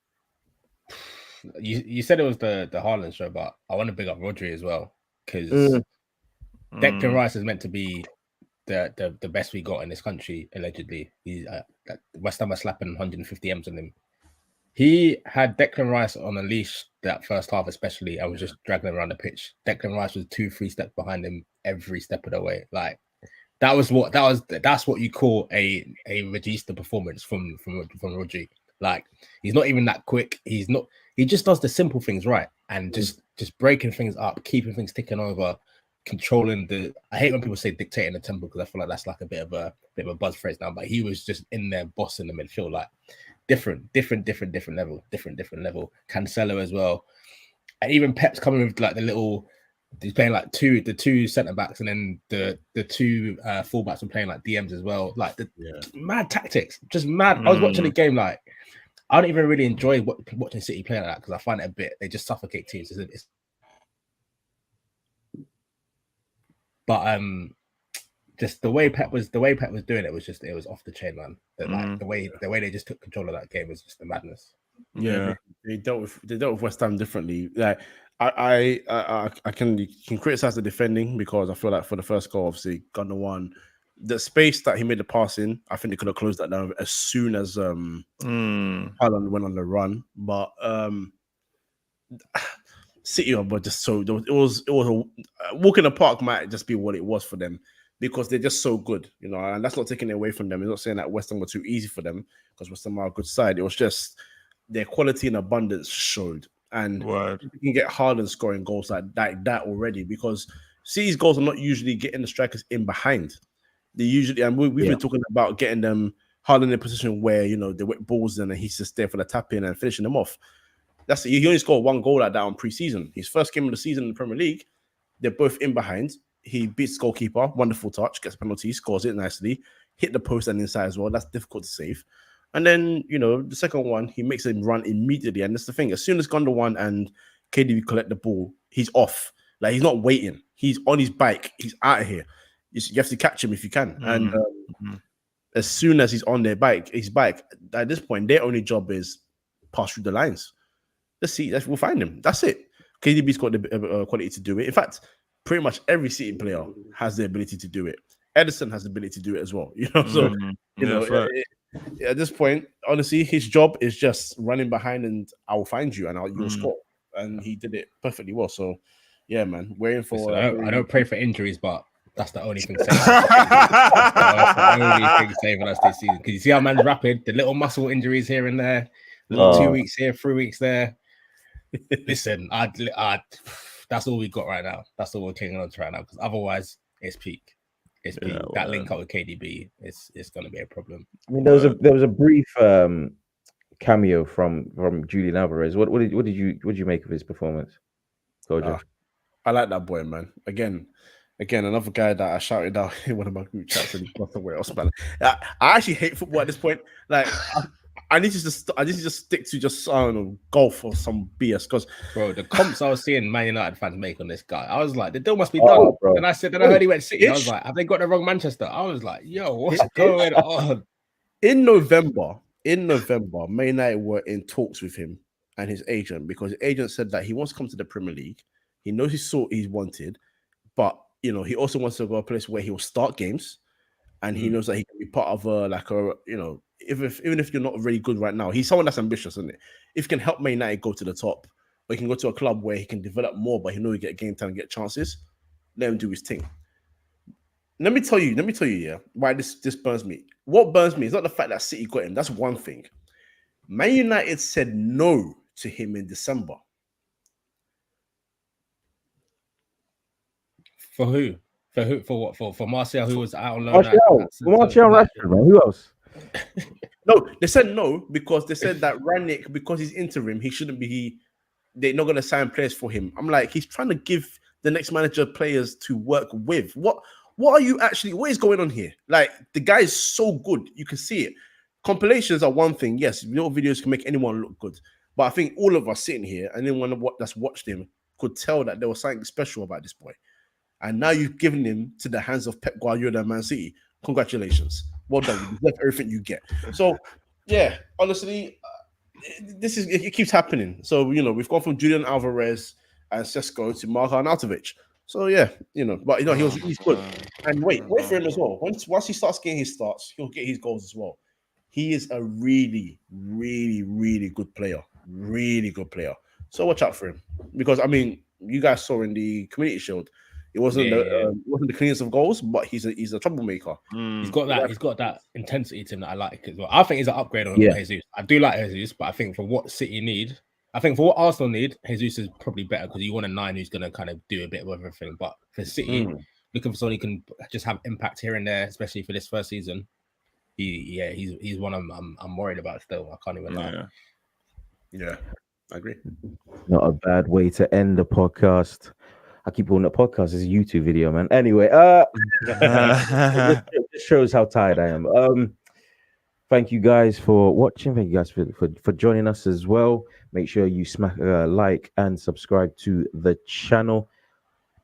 You said it was the Haaland show, but I want to big up Rodri as well because Declan Rice is meant to be the best we got in this country allegedly. He's West Ham are slapping 150 M's on him. He had Declan Rice on a leash that first half, especially. I was just dragging him around the pitch. Declan Rice was 2-3 steps behind him every step of the way. Like that's what you call a regista performance from Rodri. Like he's not even that quick. He just does the simple things right and just breaking things up, keeping things ticking over, controlling I hate when people say dictating the tempo because I feel like that's like a bit of a buzz phrase now. But he was just in there bossing the midfield, like. Different level. Cancelo as well, and even Pep's coming with like he's playing like the two centre backs, and then the two fullbacks are playing like DMs as well. Like mad tactics, just mad. I was watching the game like I don't even really enjoy watching City play like that because I find it a bit. They just suffocate teams. But just the way Pep was doing it was off the chain, man. Like the way they just took control of that game was just the madness. Yeah, they dealt with West Ham differently. Like I can criticize the defending because I feel like for the first goal, obviously Gundogan, the space that he made the pass in, I think they could have closed that down as soon as Haaland went on the run. But City were just so it was a walk in the park might just be what it was for them because they're just so good, you know. And that's not taking it away from them. It's not saying that West Ham were too easy for them because West Ham are a good side. It was just their quality and abundance showed, and you can get Haaland scoring goals like that already because City's goals are not usually getting the strikers in behind. They usually, and we've been talking about getting them Haaland in a position where, you know, they whip balls in and he's just there for the tap in and finishing them off. That's he only scored one goal like that on pre-season. His first game of the season in the Premier League, they're both in behind. He beats the goalkeeper, wonderful touch, gets a penalty, scores it nicely, hit the post and inside as well. That's difficult to save. And then, you know, the second one, he makes him run immediately. And that's the thing. As soon as Gundogan and KDB collect the ball, he's off. Like, he's not waiting. He's on his bike. He's out of here. You have to catch him if you can. And as soon as he's on his bike, at this point, their only job is pass through the lines. Let's see. We'll find him. That's it. KDB's got the quality to do it. In fact, pretty much every City player has the ability to do it. Edison has the ability to do it as well. You know, so you know, at this point, honestly, his job is just running behind, and I will find you, and you'll score. And he did it perfectly well. So, yeah, man, waiting for. Listen, I don't pray for injuries, but that's the only thing saving us. That's the only thing saving us this season. Because you see how man's rapid, the little muscle injuries here and there, little 2 weeks here, 3 weeks there. Listen, that's all we got right now. That's all we're clinging on to right now. Because otherwise, it's peak. It's peak. That link up with KDB, it's going to be a problem. I mean, there was a brief cameo from Julian Alvarez. What did you make of his performance, Kojo? I like that boy, man. Again, another guy that I shouted out in one of my group chats and not somewhere else, man. I actually hate football at this point. Like, I need to just stick to just I don't know, golf or some BS. Because bro, the comps I was seeing Man United fans make on this guy, I was like, the deal must be done. Bro. And I heard he went City. I was like, have they got the wrong Manchester? I was like, yo, what's going on? In November, Man United were in talks with him and his agent because the agent said that he wants to come to the Premier League. He knows he's wanted, but you know, he also wants to go a place where he will start games, and he knows that he can be part of even if you're not really good right now, he's someone that's ambitious, isn't it? If he can help Man United go to the top, or he can go to a club where he can develop more, but he knows he get game time and get chances, let him do his thing. Let me tell you, yeah, why this burns me. What burns me is not the fact that City got him. That's one thing. Man United said no to him in December. For who? For what? For Martial, who was out on loan? Martial Rashford, man. Who else? No, they said no because they said that Ranić, because he's interim, he shouldn't be. They're not going to sign players for him. I'm like, he's trying to give the next manager players to work with. What are you actually? What is going on here? Like, the guy is so good, you can see it. Compilations are one thing. Yes, little videos can make anyone look good, but I think all of us sitting here and anyone that's watched him could tell that there was something special about this boy. And now you've given him to the hands of Pep Guardiola and Man City. Congratulations. Well done. You deserve everything you get. So, yeah, honestly, it keeps happening. So, you know, we've gone from Julian Alvarez and Sesko to Marko Arnautovic. So, yeah, you know, but, you know, he's good. And wait for him as well. Once he starts getting his starts, he'll get his goals as well. He is a really, really, really good player. Really good player. So watch out for him. Because, I mean, you guys saw in the Community Shield, it wasn't the cleanest of goals, but he's a troublemaker. He's got that intensity to him that I like as well. I think he's an upgrade on Jesus. I do like Jesus, but I think for what City need, I think for what Arsenal need, Jesus is probably better because you want a 9 who's going to kind of do a bit of everything. But for City, looking for someone who can just have impact here and there, especially for this first season, he's one I'm worried about still. I can't even lie. Yeah, I agree. Not a bad way to end the podcast. I keep calling it a podcast. It's a YouTube video, man. Anyway, it shows how tired I am. Thank you guys for watching. Thank you guys for joining us as well. Make sure you smack like and subscribe to the channel.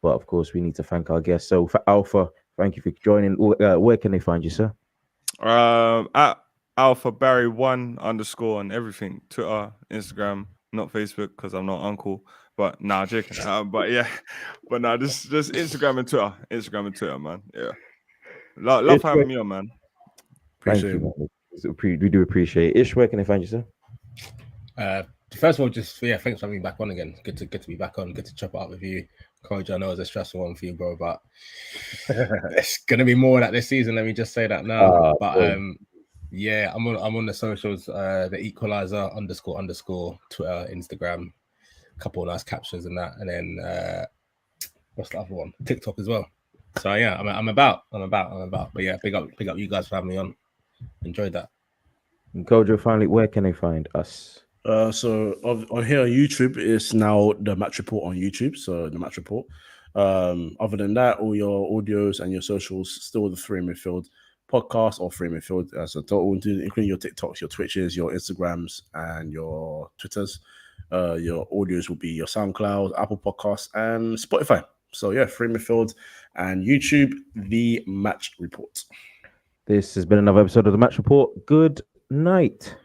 But of course, we need to thank our guests. So for Alpha, thank you for joining. Where can they find you, sir? At Alpha Barry 1 _ on everything, Twitter, Instagram, not Facebook because I'm not uncle. But nah, joking. But yeah, but nah, just Instagram and Twitter, man. Yeah, love having me on, man. Appreciate Thank you, man. We do appreciate it. Ish, where can they find you, sir? First of all, just thanks for having me back on again. Good to be back on. Good to chop it up with you, Kojo. I know it's a stressful one for you, bro, but it's gonna be more of that this season. Let me just say that now. Yeah, I'm on the socials. The Equalizer _ Twitter, Instagram. A couple of nice captions and that, and then what's the other one? TikTok as well. So yeah, I'm about. But yeah, big up you guys for having me on. Enjoyed that. And Kojo, finally, where can they find us? So on here on YouTube, it's now the Match Report on YouTube. So the Match Report. Other than that, all your audios and your socials still the Three Midfield podcast or Free Midfield as a total, including your TikToks, your Twitches, your Instagrams, and your Twitters. Your audios will be your SoundCloud, Apple Podcasts, and Spotify. So yeah, Free Midfield and YouTube, the Match Report. This has been another episode of the Match Report. Good night.